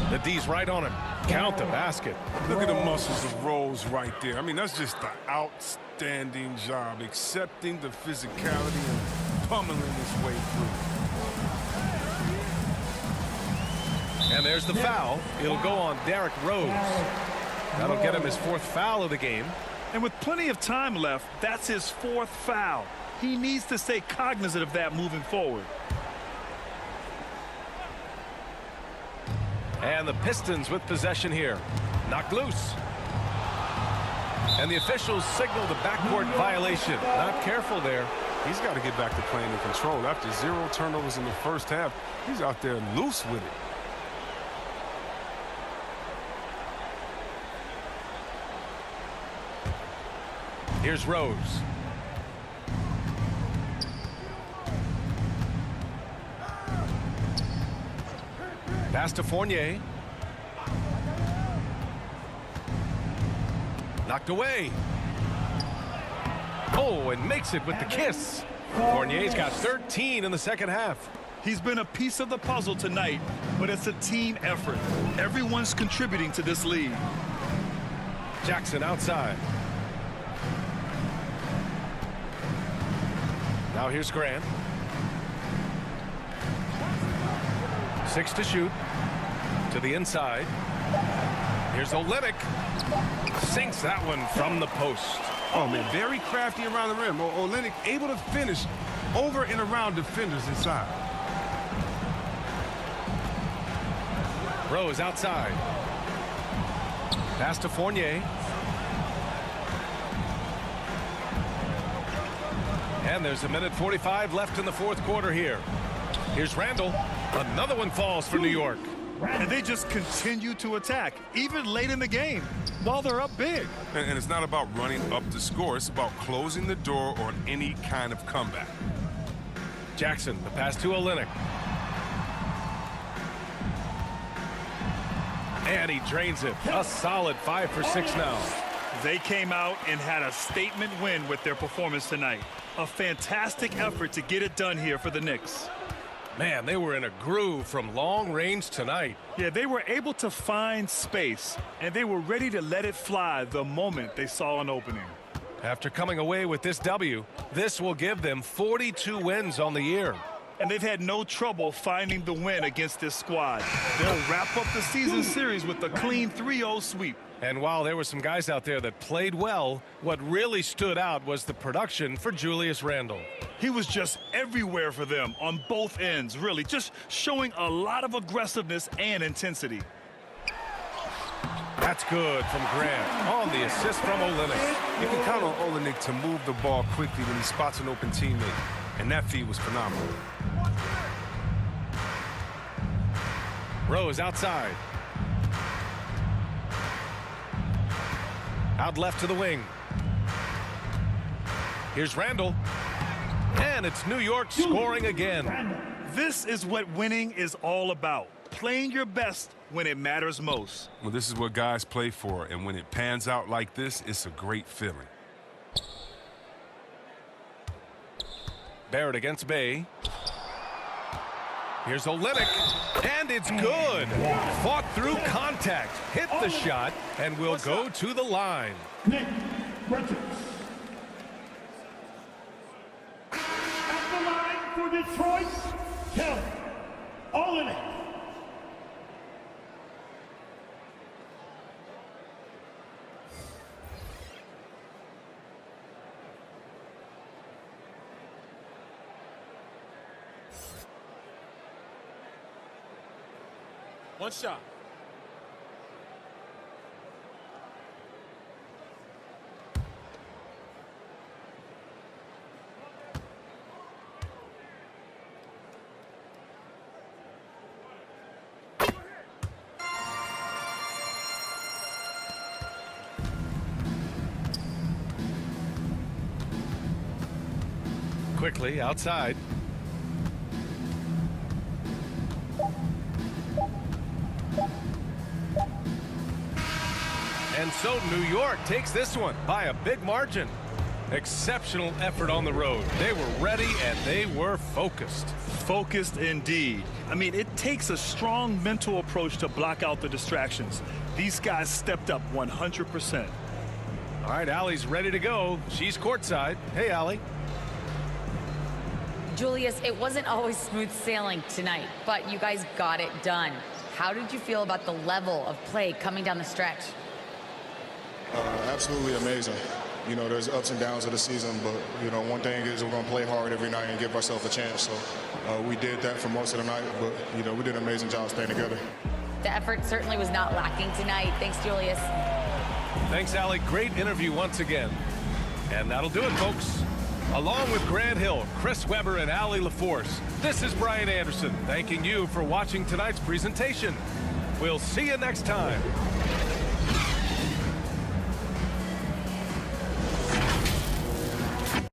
The D's right on him. Count the basket. Look at the muscles of Rose right there. I mean, that's just an outstanding job, accepting the physicality and pummeling his way through. And there's the foul. It'll go on Derrick Rose. That'll get him his 4th foul of the game. And with plenty of time left, that's his 4th foul. He needs to stay cognizant of that moving forward. And the Pistons with possession here. Knocked loose. And the officials signal the backcourt violation. Not careful there. He's got to get back to playing in control. After 0 turnovers in the first half, he's out there loose with it. Here's Rose. Pass to Fournier. Knocked away. Oh, and makes it with the kiss. Fournier's got 13 in the second half. He's been a piece of the puzzle tonight, but it's a team effort. Everyone's contributing to this lead. Jackson outside. Now here's Grant. 6 to shoot. To the inside. Here's Olynyk. Sinks that one from the post. Oh, man, very crafty around the rim. Olynyk able to finish over and around defenders inside. Rose outside. Pass to Fournier. And there's 1:45 left in the fourth quarter here. Here's Randall. Another one falls for New York. And they just continue to attack, even late in the game, while they're up big. And it's not about running up the score. It's about closing the door on any kind of comeback. Jackson, the pass to Olynyk. And he drains it. A solid 5 for 6 now. They came out and had a statement win with their performance tonight. A fantastic effort to get it done here for the Knicks. Man, they were in a groove from long range tonight. Yeah, they were able to find space, and they were ready to let it fly the moment they saw an opening. After coming away with this W, this will give them 42 wins on the year. And they've had no trouble finding the win against this squad. They'll wrap up the season series with a clean 3-0 sweep. And while there were some guys out there that played well, what really stood out was the production for Julius Randle. He was just everywhere for them on both ends, really, just showing a lot of aggressiveness and intensity. That's good from Grant on the assist from Olynyk. You can count on Olynyk to move the ball quickly when he spots an open teammate, and that feed was phenomenal. Rose outside. Out left to the wing. Here's Randall. And it's New York scoring again. This is what winning is all about. Playing your best when it matters most. Well, this is what guys play for, and when it pans out like this, it's a great feeling. Barrett against Bay. Here's Olynyk, and it's good. Fought through contact, hit the shot, and will go to the line. Nick Richards. At the line for Detroit, Kelly Olynyk. One shot. Quickly outside. And so New York takes this one by a big margin. Exceptional effort on the road. They were ready and they were focused. Focused indeed. I mean, it takes a strong mental approach to block out the distractions. These guys stepped up 100%. All right, Allie's ready to go. She's courtside. Hey, Allie. Julius, it wasn't always smooth sailing tonight, but you guys got it done. How did you feel about the level of play coming down the stretch? Absolutely amazing. You know, there's ups and downs of the season, but, you know, one thing is we're going to play hard every night and give ourselves a chance. So we did that for most of the night, but, you know, we did an amazing job staying together. The effort certainly was not lacking tonight. Thanks, Julius. Thanks, Allie. Great interview once again. And that'll do it, folks. Along with Grant Hill, Chris Webber, and Allie LaForce, this is Brian Anderson thanking you for watching tonight's presentation. We'll see you next time.